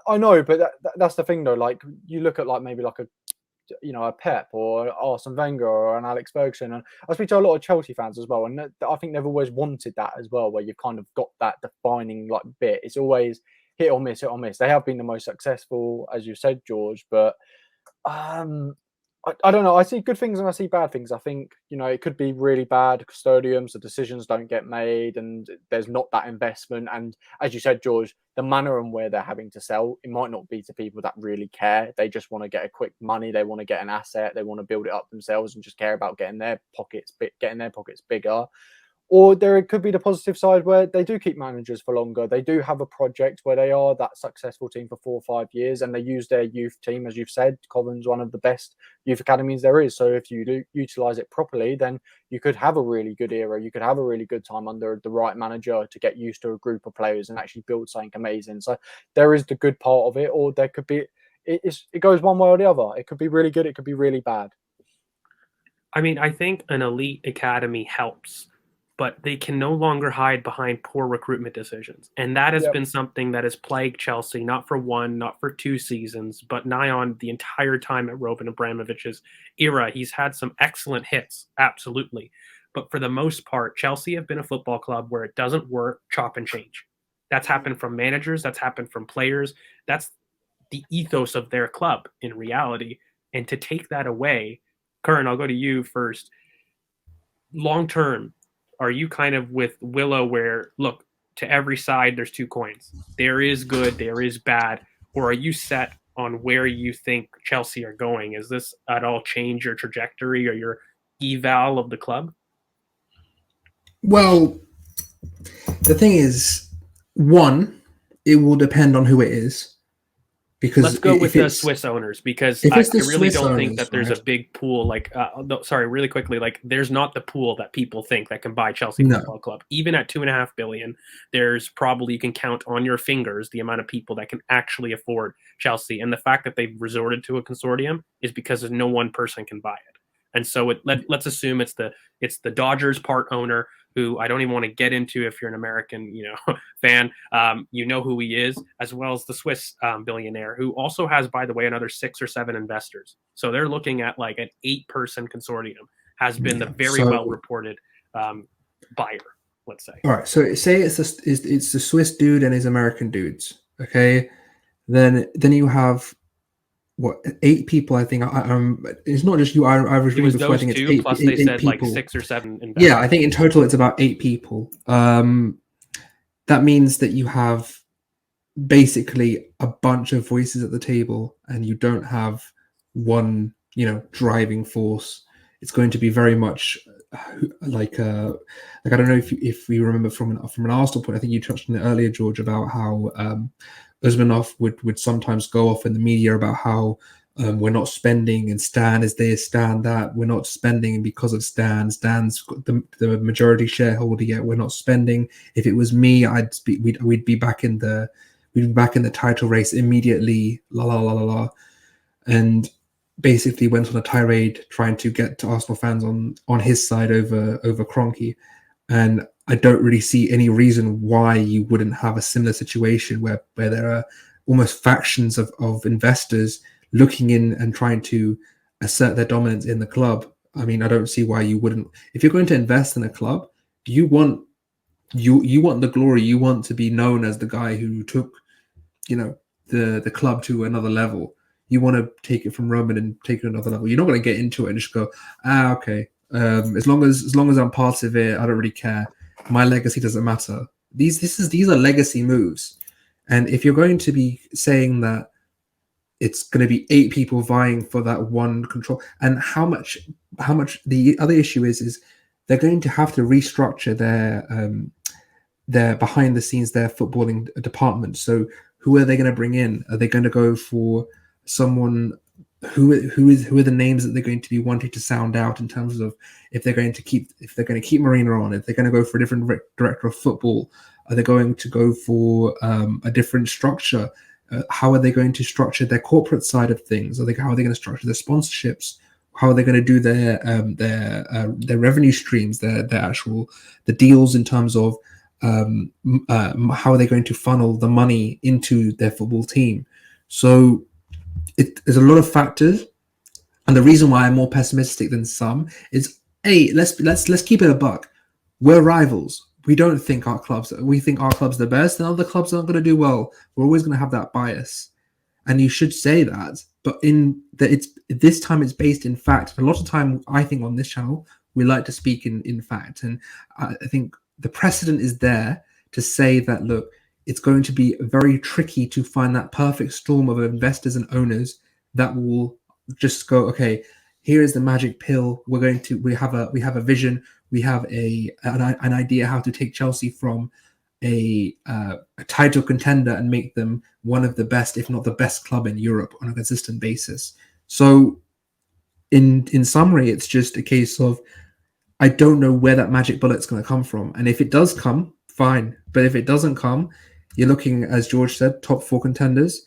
I know, but that's the thing though. Like you look at maybe a Pep or Arsene Wenger or an Alex Ferguson, and I speak to a lot of Chelsea fans as well, and I think they've always wanted that as well, where you've kind of got that defining bit. It's always hit or miss, hit or miss. They have been the most successful, as you said, George, but I don't know. I see good things and I see bad things. I think, it could be really bad custodians, the decisions don't get made, and there's not that investment. And as you said, George, the manner and where they're having to sell, it might not be to people that really care. They just want to get a quick money. They want to get an asset. They want to build it up themselves and just care about getting their pockets bigger. Or there could be the positive side where they do keep managers for longer. They do have a project where they are that successful team for 4 or 5 years, and they use their youth team, as you've said. Cobham's one of the best youth academies there is. So if you do utilize it properly, then you could have a really good era. You could have a really good time under the right manager to get used to a group of players and actually build something amazing. So there is the good part of it, or there could be it goes one way or the other. It could be really good. It could be really bad. I mean, I think an elite academy helps, but they can no longer hide behind poor recruitment decisions. And that has been something that has plagued Chelsea, not for 1, not for 2 seasons, but nigh on the entire time at Roman Abramovich's era. He's had some excellent hits, absolutely. But for the most part, Chelsea have been a football club where it doesn't work, chop and change. That's happened from managers, that's happened from players. That's the ethos of their club in reality. And to take that away, Curran, I'll go to you first. Long term, are you kind of with Willow where, look, to every side there's 2 coins? There is good, there is bad. Or are you set on where you think Chelsea are going? Is this at all change your trajectory or your eval of the club? Well, the thing is, one, it will depend on who it is. Because let's go with the Swiss owners, because I really don't think that there's a big pool. Sorry, really quickly, there's not the pool that people think that can buy Chelsea Football Club. Even at $2.5 billion, there's probably, you can count on your fingers the amount of people that can actually afford Chelsea. And the fact that they've resorted to a consortium is because no one person can buy it. And so let's assume it's the Dodgers part owner, who I don't even want to get into if you're an American, fan. You know who he is, as well as the Swiss billionaire, who also has, by the way, another 6 or 7 investors. So they're looking at an 8-person consortium, has been the very well-reported buyer, let's say. All right, so say it's the Swiss dude and his American dudes, okay? Then you have what 8 people. I think it's not just you. I was It reading was before. I those think it's two, eight, plus eight, they eight said like people. 6 or 7 investors. Yeah, I think in total it's about 8 people. That means that you have basically a bunch of voices at the table, and you don't have one, driving force. It's going to be very much like I don't know if we remember from an Arsenal point. I think you touched on it earlier, George, about how Usmanov would sometimes go off in the media about how we're not spending, and Stan is this, Stan that. We're not spending because of Stan. Stan's got the majority shareholder, yet we're not spending. If it was me, we'd be back in the title race immediately. La la la la la, and basically went on a tirade trying to get to Arsenal fans on his side over Kroenke. And I don't really see any reason why you wouldn't have a similar situation where there are almost factions of investors looking in and trying to assert their dominance in the club. I mean, I don't see why you wouldn't. If you're going to invest in a club, you want the glory. You want to be known as the guy who took, the club to another level. You want to take it from Roman and take it to another level. You're not going to get into it and just go, okay. As long as I'm part of it, I don't really care. My legacy doesn't matter. These are legacy moves, and if you're going to be saying that it's going to be 8 people vying for that one control, and how much the other issue is they're going to have to restructure their behind the scenes, their footballing department. So who are they going to bring in? Are they going to go for someone? Who are the names that they're going to be wanting to sound out in terms of if they're going to keep Marina on, if they're going to go for a different director of football? Are they going to go for a different structure? How are they going to structure their corporate side of things? How are they going to structure their sponsorships? How are they going to do their revenue streams, their the deals in terms of how are they going to funnel the money into their football team? So there's a lot of factors, and the reason why I'm more pessimistic than some is let's keep it a buck. We're rivals. We don't think we think our club's the best, and other clubs aren't going to do well. We're always going to have that bias, and you should say that. But this time it's based in fact. A lot of time, I think on this channel we like to speak in fact, and I think the precedent is there to say that look, it's going to be very tricky to find that perfect storm of investors and owners that will just go, okay, here is the magic pill. We have a vision. We have an idea how to take Chelsea from a title contender and make them one of the best, if not the best club in Europe on a consistent basis. So in summary, it's just a case of I don't know where that magic bullet's going to come from. And if it does come, fine. But if it doesn't come, you're looking, as George said, top 4 contenders.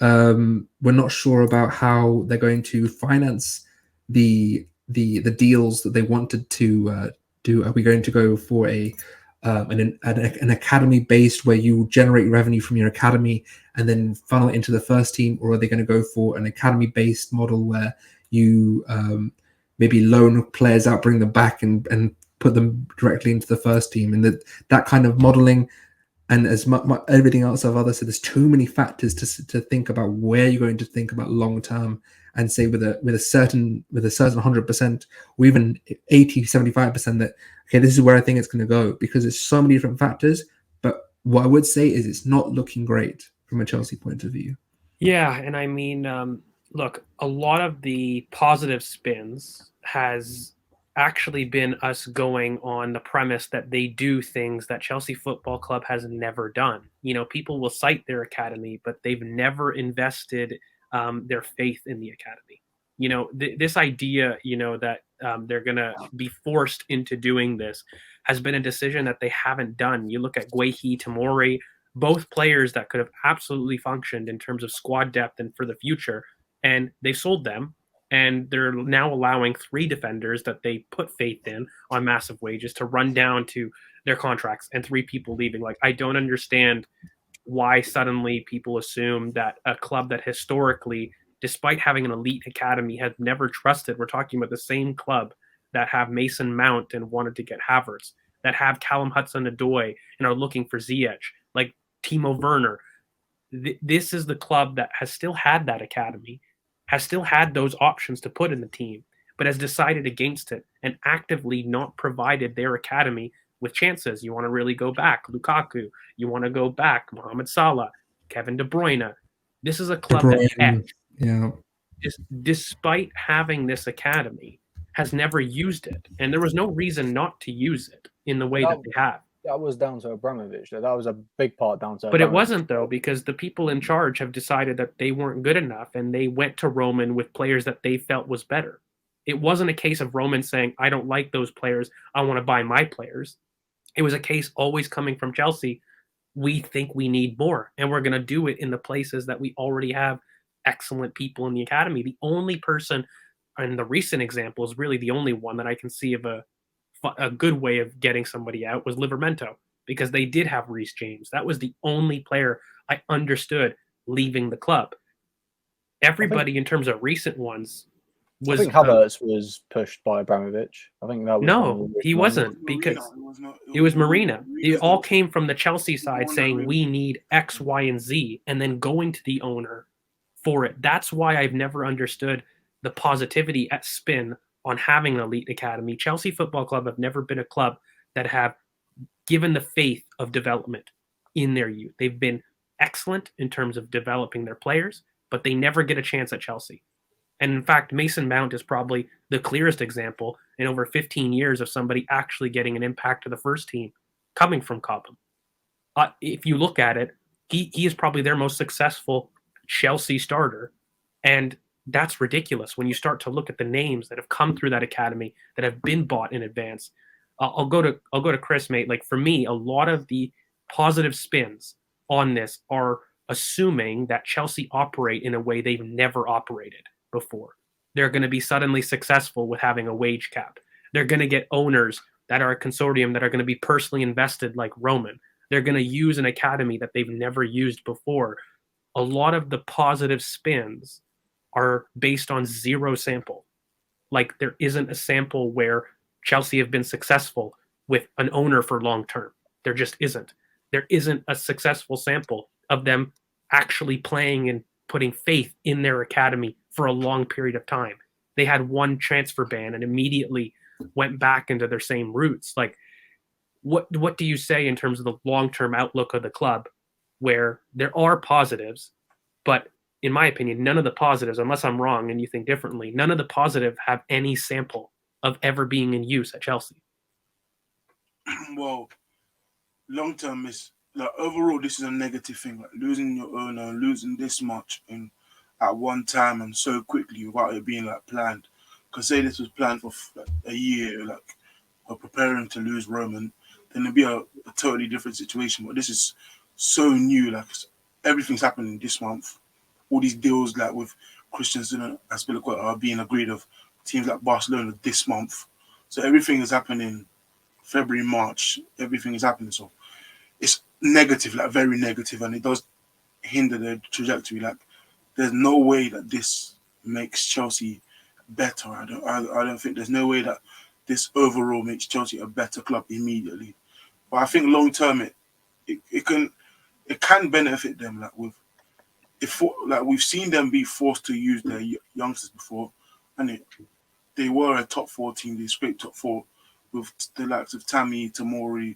We're not sure about how they're going to finance the deals that they wanted to do. Are we going to go for an academy based where you generate revenue from your academy and then funnel it into the first team, or are they going to go for an academy based model where you maybe loan players out, bring them back, and put them directly into the first team? And that kind of modeling, and as much everything else I've said, there's too many factors to think about where you're going to think about long term and say with a certain 100% or even 80-75% that okay, this is where I think it's going to go, because there's so many different factors. But what I would say is it's not looking great from a Chelsea point of view. Yeah, and I mean, look, a lot of the positive spins has actually been us going on the premise that they do things that Chelsea Football Club has never done. People will cite their academy, but they've never invested their faith in the academy. This idea, that they're going to be forced into doing this has been a decision that they haven't done. You look at Guehi, Tomori, both players that could have absolutely functioned in terms of squad depth and for the future, and they sold them. And they're now allowing 3 defenders that they put faith in on massive wages to run down to their contracts, and 3 people leaving. Like, I don't understand why suddenly people assume that a club that historically, despite having an elite academy, has never trusted. We're talking about the same club that have Mason Mount and wanted to get Havertz, that have Callum Hudson-Odoi and are looking for Ziyech, like Timo Werner. This is the club that has still had that academy has still had those options to put in the team, but has decided against it and actively not provided their academy with chances. You want to really go back, Lukaku. You want to go back, Mohamed Salah, Kevin De Bruyne. This is a De club that Bruyne, yeah. despite having this academy, has never used it. And there was no reason not to use it in the way that they have. That was down to Abramovich. That was a big part down to But it Abramovich. wasn't, though, because the people in charge have decided that they weren't good enough, and they went to Roman with players that they felt was better. It wasn't a case of Roman saying, I don't like those players, I want to buy my players. It was a case always coming from Chelsea. We think we need more, and we're going to do it in the places that we already have excellent people in the academy. The only person, and the recent example is really the only one that I can see of a good way of getting somebody out, was Livermento, because they did have Reece James. That was the only player I understood leaving the club. Everybody in terms of recent ones was. I think Havertz was pushed by Abramovich. I think that was No, he wasn't, because it was Marina. It all came from the Chelsea side saying we need X, Y, and Z, and then going to the owner for it. That's why I've never understood the positivity at Spin on having an elite academy. Chelsea Football Club have never been a club that have given the faith of development in their youth. They've been excellent in terms of developing their players, but they never get a chance at Chelsea. And in fact, Mason Mount is probably the clearest example in over 15 years of somebody actually getting an impact to the first team coming from Cobham. If you look at it, he is probably their most successful Chelsea starter. And that's ridiculous when you start to look at the names that have come through that academy that have been bought in advance. I'll go to Chris, mate. Like, for me, a lot of the positive spins on this are assuming that Chelsea operate in a way they've never operated before. They're going to be suddenly successful with having a wage cap. They're going to get owners that are a consortium that are going to be personally invested like Roman. They're going to use an academy that they've never used before. A lot of the positive spins are based on zero sample. Like, there isn't a sample where Chelsea have been successful with an owner for long term. There just isn't. There isn't a successful sample of them actually playing and putting faith in their academy for a long period of time. They had one transfer ban and immediately went back into their same roots. Like, what do you say in terms of the long-term outlook of the club, where there are positives, but in my opinion, none of the positives, unless I'm wrong and you think differently, none of the positive have any sample of ever being in use at Chelsea? Well, long term is like, overall, this is a negative thing. Like, losing your owner, losing this much in at one time and so quickly without it being like planned. Because say this was planned for like a year, like we're preparing to lose Roman, then it'd be a totally different situation. But this is so new. Like, everything's happening this month. All these deals like with Christensen and Aspilicueta are being agreed of teams like Barcelona this month. So everything is happening February, March. Everything is happening. So it's negative, like very negative, and it does hinder the trajectory. Like, there's no way that this makes Chelsea better. I don't think there's no way that this overall makes Chelsea a better club immediately. But I think long term it can benefit them. Like, we've seen them be forced to use their youngsters before, and they were a top 4 team. They scraped top 4 with the likes of Tammy, Tamori,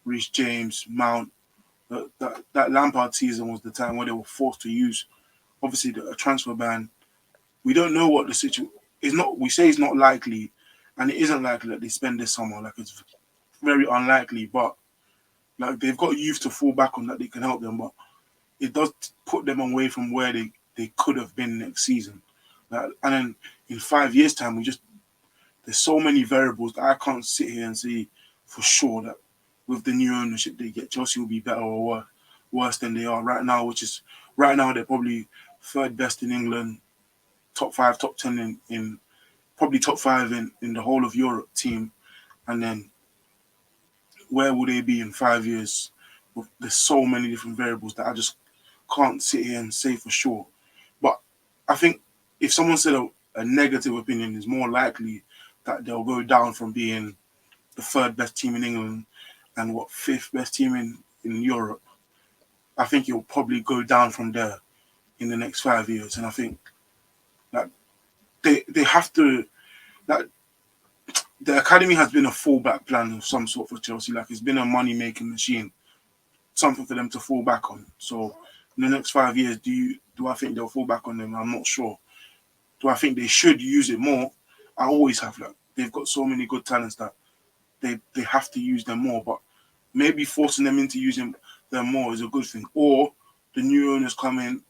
Reece James, Mount. That Lampard season was the time where they were forced to use, obviously, a transfer ban. We don't know what the situation is. Not, we say it's not likely, and it isn't likely that they spend this summer. Like, it's very unlikely, but like, they've got youth to fall back on that they can help them, but it does put them away from where they could have been next season. Like, and then in 5 years' time, there's so many variables that I can't sit here and say for sure that with the new ownership they get, Chelsea will be better or worse than they are right now, which is right now they're probably third best in England, top 5, top 10 in probably top 5 in the whole of Europe team. And then where will they be in 5 years? There's so many different variables that I just can't sit here and say for sure. But I think if someone said a negative opinion, is more likely that they'll go down from being the third best team in England and 5th best team in Europe. I think it'll probably go down from there in the next 5 years. And I think they have to, like, the academy has been a fallback plan of some sort for Chelsea. Like, it's been a money making machine, something for them to fall back on. So in the next 5 years, do I think they'll fall back on them? I'm not sure. Do I think they should use it more? I always have. Like, they've got so many good talents that they have to use them more. But maybe forcing them into using them more is a good thing. Or the new owners come in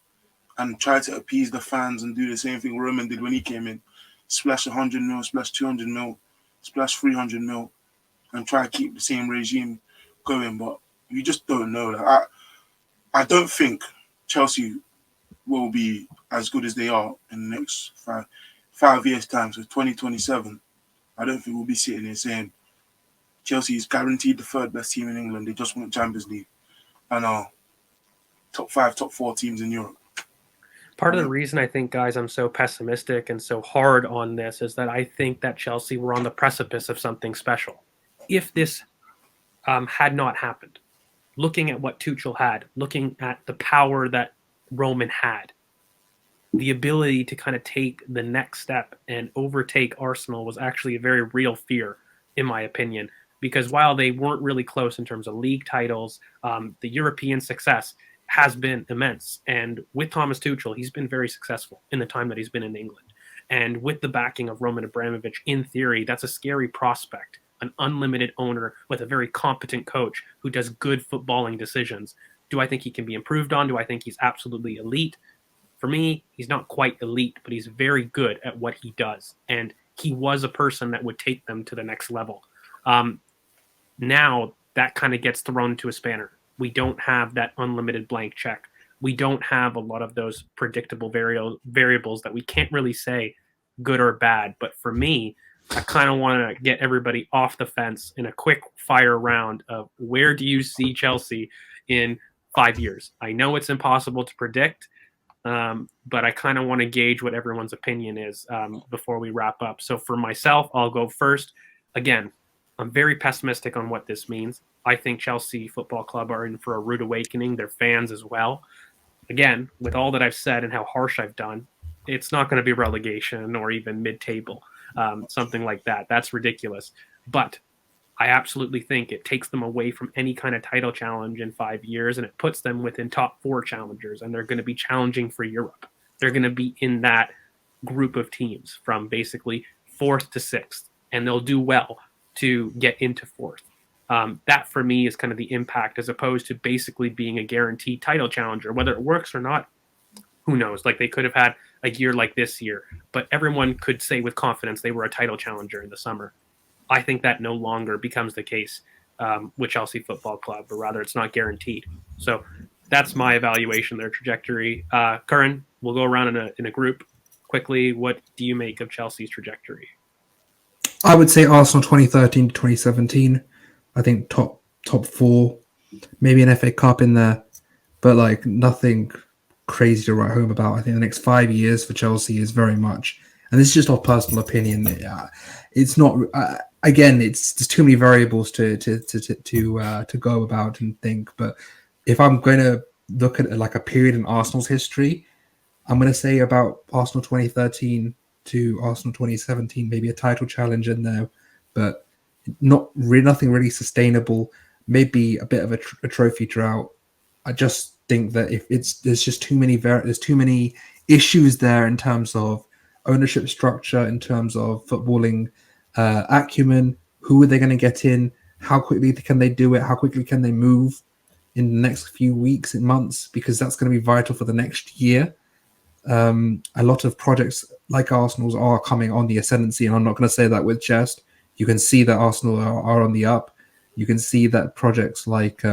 and try to appease the fans and do the same thing Roman did when he came in. Splash 100 mil, splash 200 mil, splash 300 mil, and try to keep the same regime going. But you just don't know. Like, I don't think Chelsea will be as good as they are in the next 5 years' time. So 2027, I don't think we'll be sitting here saying Chelsea is guaranteed the third best team in England. They just won Champions League and are top 5, top 4 teams in Europe. Part of the reason I think, guys, I'm so pessimistic and so hard on this is that I think that Chelsea were on the precipice of something special. If this had not happened, looking at what Tuchel had, looking at the power that Roman had, the ability to kind of take the next step and overtake Arsenal was actually a very real fear, in my opinion, because while they weren't really close in terms of league titles, the European success has been immense. And with Thomas Tuchel, he's been very successful in the time that he's been in England. And with the backing of Roman Abramovich, in theory, that's a scary prospect. An unlimited owner with a very competent coach who does good footballing decisions. Do I think he can be improved on? Do I think he's absolutely elite? For me, he's not quite elite, but he's very good at what he does. And he was a person that would take them to the next level. Now that kind of gets thrown into a spanner. We don't have that unlimited blank check. We don't have a lot of those predictable variables that we can't really say good or bad. But for me, I kind of want to get everybody off the fence in a quick fire round of where do you see Chelsea in 5 years? I know it's impossible to predict, but I kind of want to gauge what everyone's opinion is before we wrap up. So for myself, I'll go first. Again, I'm very pessimistic on what this means. I think Chelsea Football Club are in for a rude awakening, their fans as well. Again, with all that I've said and how harsh I've done, it's not going to be relegation or even mid-table, something like that. That's ridiculous. But I absolutely think it takes them away from any kind of title challenge in 5 years, and it puts them within top 4 challengers, and they're going to be challenging for Europe. They're going to be in that group of teams from basically 4th to 6th, and they'll do well to get into 4th. That for me is kind of the impact, as opposed to basically being a guaranteed title challenger. Whether it works or not, who knows? Like, they could have had a year like this year, but everyone could say with confidence they were a title challenger in the summer. I think that no longer becomes the case with Chelsea Football Club, but rather it's not guaranteed. So that's my evaluation of their trajectory. Curran, we'll go around in a group quickly. What do you make of Chelsea's trajectory? I would say Arsenal 2013 to 2017. I think top 4, maybe an FA Cup in there, but like nothing crazy to write home about. I think the next 5 years for Chelsea is very much, and this is just our personal opinion. It's not. Again, it's there's too many variables to go about and think. But if I'm going to look at like a period in Arsenal's history, I'm going to say about Arsenal 2013 to Arsenal 2017, maybe a title challenge in there, but nothing really sustainable. Maybe a bit of a trophy drought. I just think that there's just too many issues there in terms of ownership structure, in terms of footballing acumen. Who are they going to get in? How quickly can they do it? How quickly can they move in the next few weeks and months? Because that's going to be vital for the next year. A lot of projects like Arsenal's are coming on the ascendancy, and I'm not going to say that with jest. You can see that Arsenal are on the up. You can see that projects like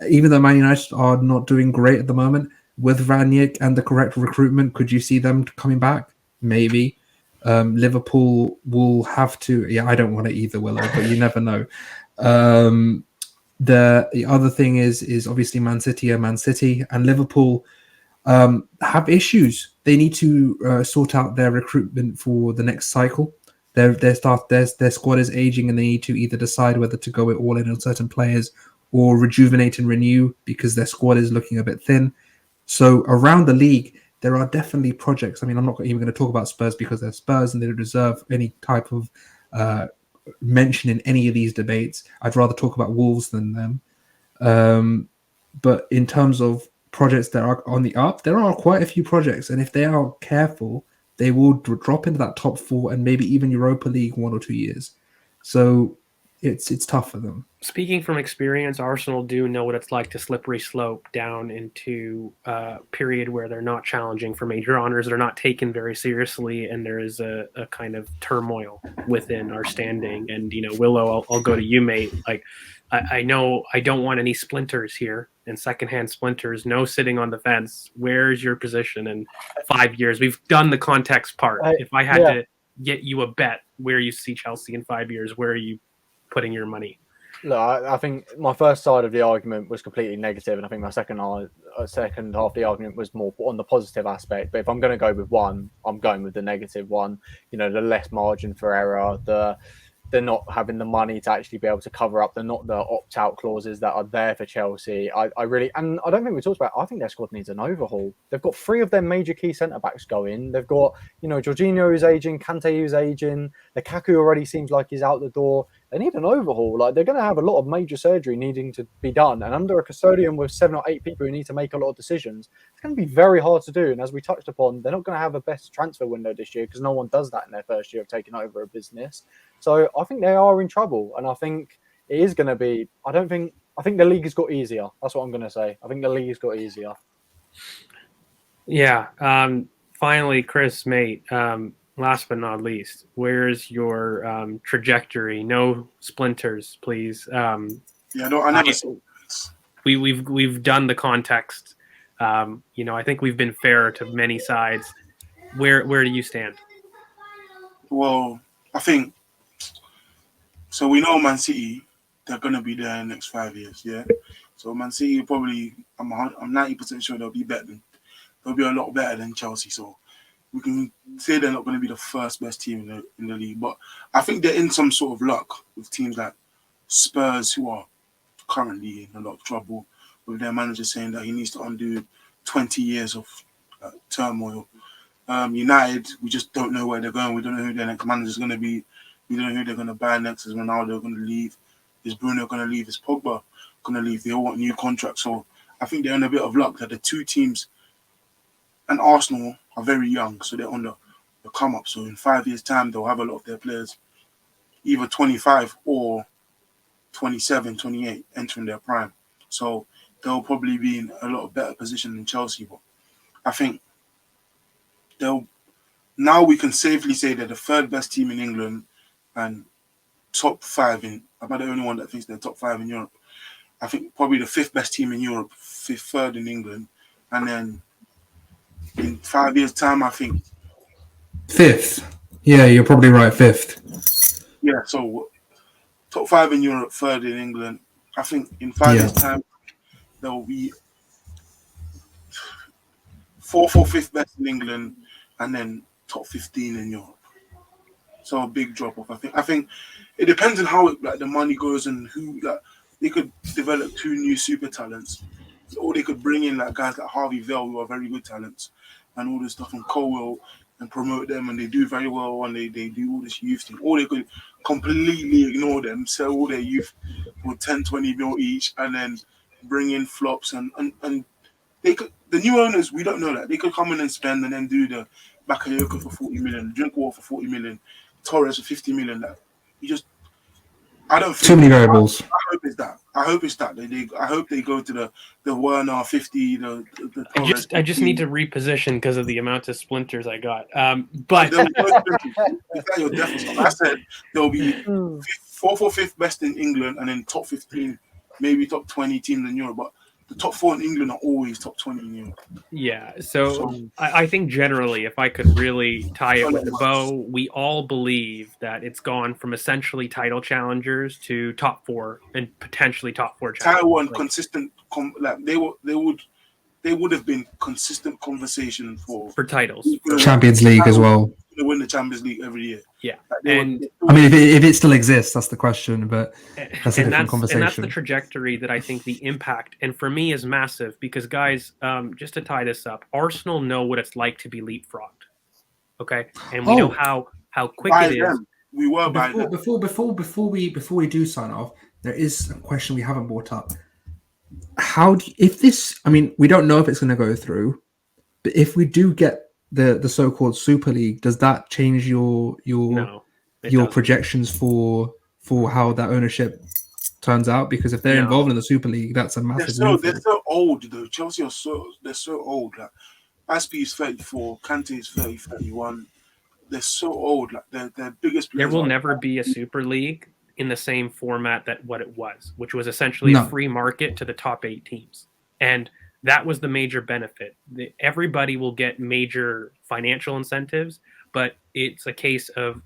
even though Man United are not doing great at the moment, with Ranić and the correct recruitment, could you see them coming back? Maybe. Liverpool will have to. Yeah, I don't want to either, Willow, but you never know. The other thing is obviously Man City and Liverpool have issues. They need to sort out their recruitment for the next cycle. Their squad is aging, and they need to either decide whether to go all in on certain players or rejuvenate and renew because their squad is looking a bit thin. So around the league, there are definitely projects. I mean, I'm not even going to talk about Spurs because they're Spurs and they don't deserve any type of mention in any of these debates. I'd rather talk about Wolves than them. But in terms of projects that are on the up, there are quite a few projects, and if they are careful, they will drop into that top 4 and maybe even Europa League 1 or 2 years. So it's tough for them. Speaking from experience, Arsenal do know what it's like to slippery slope down into a period where they're not challenging for major honors, they're not taken very seriously, and there is a kind of turmoil within our standing. And, Willow, I'll go to you, mate. Like, I know I don't want any splinters here and secondhand splinters, no sitting on the fence. Where's your position in 5 years? We've done the context part. If I had to get you a bet where you see Chelsea in 5 years, where are you putting your money? Look, I think my first side of the argument was completely negative, and I think my second half of the argument was more on the positive aspect. But if I'm going to go with one, I'm going with the negative one. The less margin for error, they're not having the money to actually be able to cover up. They're not the opt-out clauses that are there for Chelsea. I really, and I don't think we talked about, I think their squad needs an overhaul. They've got 3 of their major key centre-backs going. They've got, Jorginho who's aging, Kante who's aging, Lukaku already seems like he's out the door. They need an overhaul. Like, they're going to have a lot of major surgery needing to be done. And under a custodian with 7 or 8 people who need to make a lot of decisions, it's going to be very hard to do. And as we touched upon, they're not going to have a best transfer window this year because no one does that in their first year of taking over a business. So I think they are in trouble. And I think it is going to be, I think the league has got easier. That's what I'm going to say. I think the league has got easier. Yeah. Finally, Chris, mate, last but not least, where's your trajectory? No splinters, please. I never. We've done the context. I think we've been fair to many sides. Where do you stand? Well, I think so. We know Man City, they're gonna be there in the next 5 years. Yeah. So Man City probably, I'm 90% sure they'll be better. They'll be a lot better than Chelsea. So we can say they're not going to be the first best team in the league, but I think they're in some sort of luck with teams like Spurs, who are currently in a lot of trouble, with their manager saying that he needs to undo 20 years of turmoil. United, we just don't know where they're going. We don't know who their next manager is going to be. We don't know who they're going to buy next. Is Ronaldo going to leave? Is Bruno going to leave? Is Pogba going to leave? They all want new contracts. So I think they're in a bit of luck that the 2 teams and Arsenal are very young, so they're on the come up. So in 5 years' time, they'll have a lot of their players either 25 or 27, 28 entering their prime. So they'll probably be in a lot of better position than Chelsea. But I think now we can safely say they're the 3rd best team in England and top 5 in. I'm not the only one that thinks they're top 5 in Europe. I think probably the 5th best team in Europe, 3rd in England, and then in 5 years' time, I think 5th. Yeah, you're probably right. 5th. Yeah, so top 5 in Europe, 3rd in England. I think in 5 years' time, there will be 4th or 5th best in England, and then top 15 in Europe. So a big drop off. I think it depends on how the money goes and who they could develop 2 new super talents, or they could bring in guys like Harvey Vale, who are very good talents, and all this stuff from Colwell and promote them, and they do very well, and they do all this youth thing. Or they could completely ignore them, sell all their youth for 10, 20 mil each, and then bring in flops. And they could, the new owners, we don't know that. They could come in and spend and then do the Bakayoko for 40 million, Drinkwater for 40 million, Torres for 50 million. I don't think too many variables. I hope it's that. I hope they go to the Werner 50. The Torres I just need to reposition because of the amount of splinters I got. But your deficit. I said there'll be 4th or 5th best in England, and then top 15, maybe top 20 teams in Europe. But the top 4 in England are always top 20 in Europe. Yeah, so I think generally, if I could really tie it with a bow, we all believe that it's gone from essentially title challengers to top 4 and potentially top 4 challengers. Title 1 consistent, they would have been consistent conversation for titles, Champions League as well. they win the Champions League every year. Yeah, Like, they and were- I mean, if it still exists, that's the question. But that's a different and that's conversation. the trajectory that I think the impact, and for me, is massive. Because guys, just to tie this up, Arsenal know what it's like to be leapfrogged. Okay, and we know how quick by it is. them. We were by them. Before we do sign off, there is a question we haven't brought up. How do if this? I mean, we don't know if it's going to go through, but if we do get the so-called Super League, does that change your No, it doesn't. projections for how that ownership turns out? Because if they're No. involved in the Super League, that's a massive. They're so old though. Chelsea are so old. Like Aspi is 34, Kante is 30, 31. They're so old. Like their biggest players. There will never be a Super League in the same format that what it was, which was essentially a free market to the top 8 teams. And that was the major benefit. Everybody will get major financial incentives, but it's a case of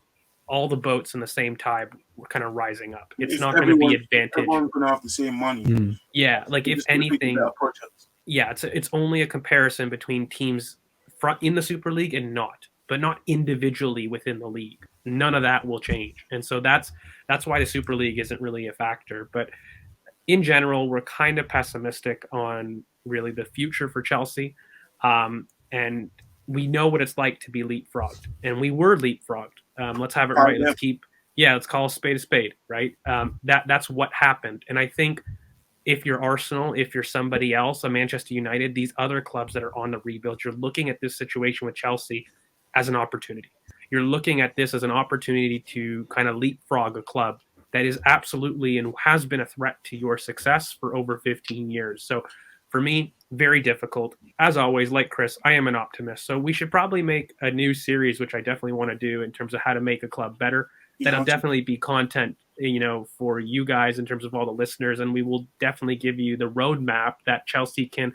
all the boats in the same tide were kind of rising up. It's not going to be advantage. Everyone's going to have the same money. Yeah, like if anything, yeah, it's only a comparison between teams in the Super League and not, but not individually within the league. None of that will change, and so that's why the Super League isn't really a factor. But in general, we're kind of pessimistic on really the future for Chelsea, and we know what it's like to be leapfrogged, and we were leapfrogged. Let's have it right. Let's call a spade, right? That's what happened, and I think if you're Arsenal, if you're somebody else, a Manchester United, these other clubs that are on the rebuild, you're looking at this situation with Chelsea as an opportunity. You're looking at this as an opportunity to kind of leapfrog a club that is absolutely and has been a threat to your success for over 15 years. So for me, very difficult. As always, like Chris, I am an optimist. So we should probably make a new series, which I definitely want to do in terms of how to make a club better. That'll definitely be content, for you guys in terms of all the listeners. And we will definitely give you the roadmap that Chelsea can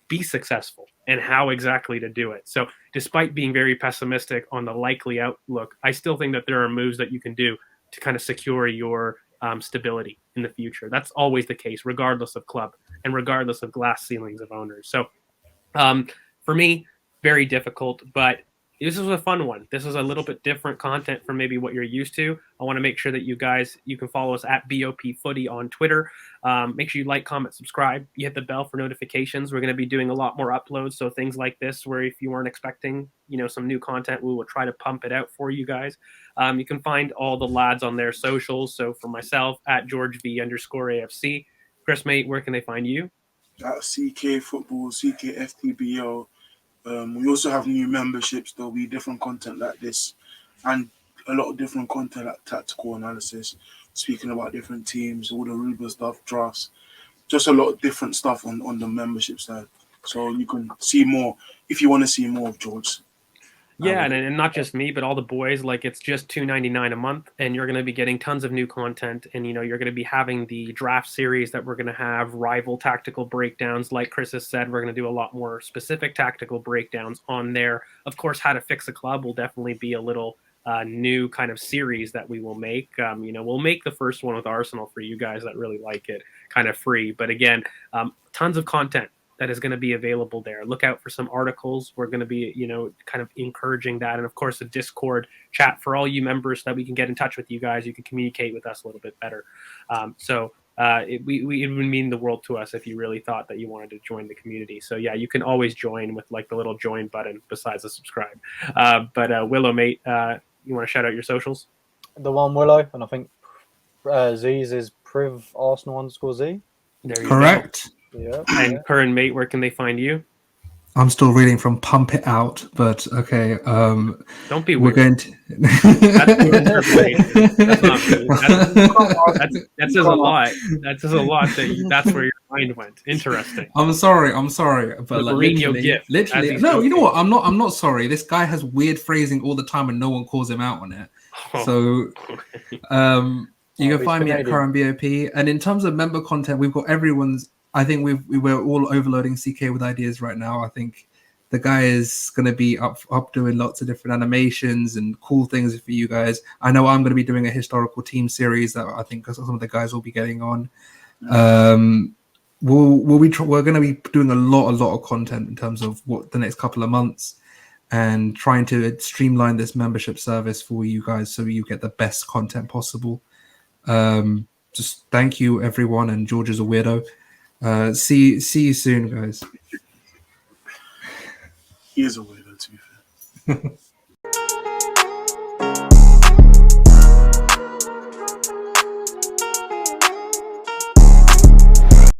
be successful and how exactly to do it. So despite being very pessimistic on the likely outlook, I still think that there are moves that you can do to kind of secure your stability in the future. That's always the case, regardless of club and regardless of glass ceilings of owners. So for me, very difficult, but this was a fun one. This is a little bit different content from maybe what you're used to. I want to make sure that you can follow us at BOP Footy on Twitter. Make sure you like, comment, subscribe. You hit the bell for notifications. We're going to be doing a lot more uploads. So things like this, where if you weren't expecting, some new content, we will try to pump it out for you guys. You can find all the lads on their socials. So for myself, at GeorgeV_AFC. Chris, mate, where can they find you? At CK Football, CK FTBO. We also have new memberships. There'll be different content like this and a lot of different content like tactical analysis, speaking about different teams, all the Ruben stuff, drafts, just a lot of different stuff on the membership side. So you can see more if you want to see more of George. Yeah, and not just me, but all the boys. Like, it's just $2.99 a month, and you're going to be getting tons of new content. And you're going to be having the draft series that we're going to have, rival tactical breakdowns. Like Chris has said, we're going to do a lot more specific tactical breakdowns on there. Of course, how to fix a club will definitely be a little new kind of series that we will make. We'll make the first one with Arsenal for you guys that really like it, kind of free. But again, tons of content that is going to be available there. Look out for some articles. We're going to be, kind of encouraging that. And of course, a Discord chat for all you members so that we can get in touch with you guys. You can communicate with us a little bit better. It would mean the world to us if you really thought that you wanted to join the community. So yeah, you can always join with like the little join button besides the subscribe. Willow, mate, you want to shout out your socials? The one Willow, and I think Z's is Priv Arsenal_Z. There you Correct. Go. Yeah. And Curran, mate, where can they find you? I'm still reading from Pump It Out, but okay. Don't be we're weird. going to. That's your interpretation. That's not me. That says a lot. That says a lot that that's where your mind went. Interesting. I'm sorry, but The like, literally, gift, literally. No, you know what? I'm not sorry. This guy has weird phrasing all the time, and no one calls him out on it. Oh. So, you can find me at Current BOP, and in terms of member content, we've got everyone's. I think we're all overloading CK with ideas right now. I think the guy is going to be up doing lots of different animations and cool things for you guys. I know I'm going to be doing a historical team series that I think some of the guys will be getting on. We're going to be doing a lot of content in terms of what the next couple of months. and trying to streamline this membership service for you guys so you get the best content possible. Just thank you, everyone, and George is a weirdo. See you soon, guys. He is a weirdo, to be fair.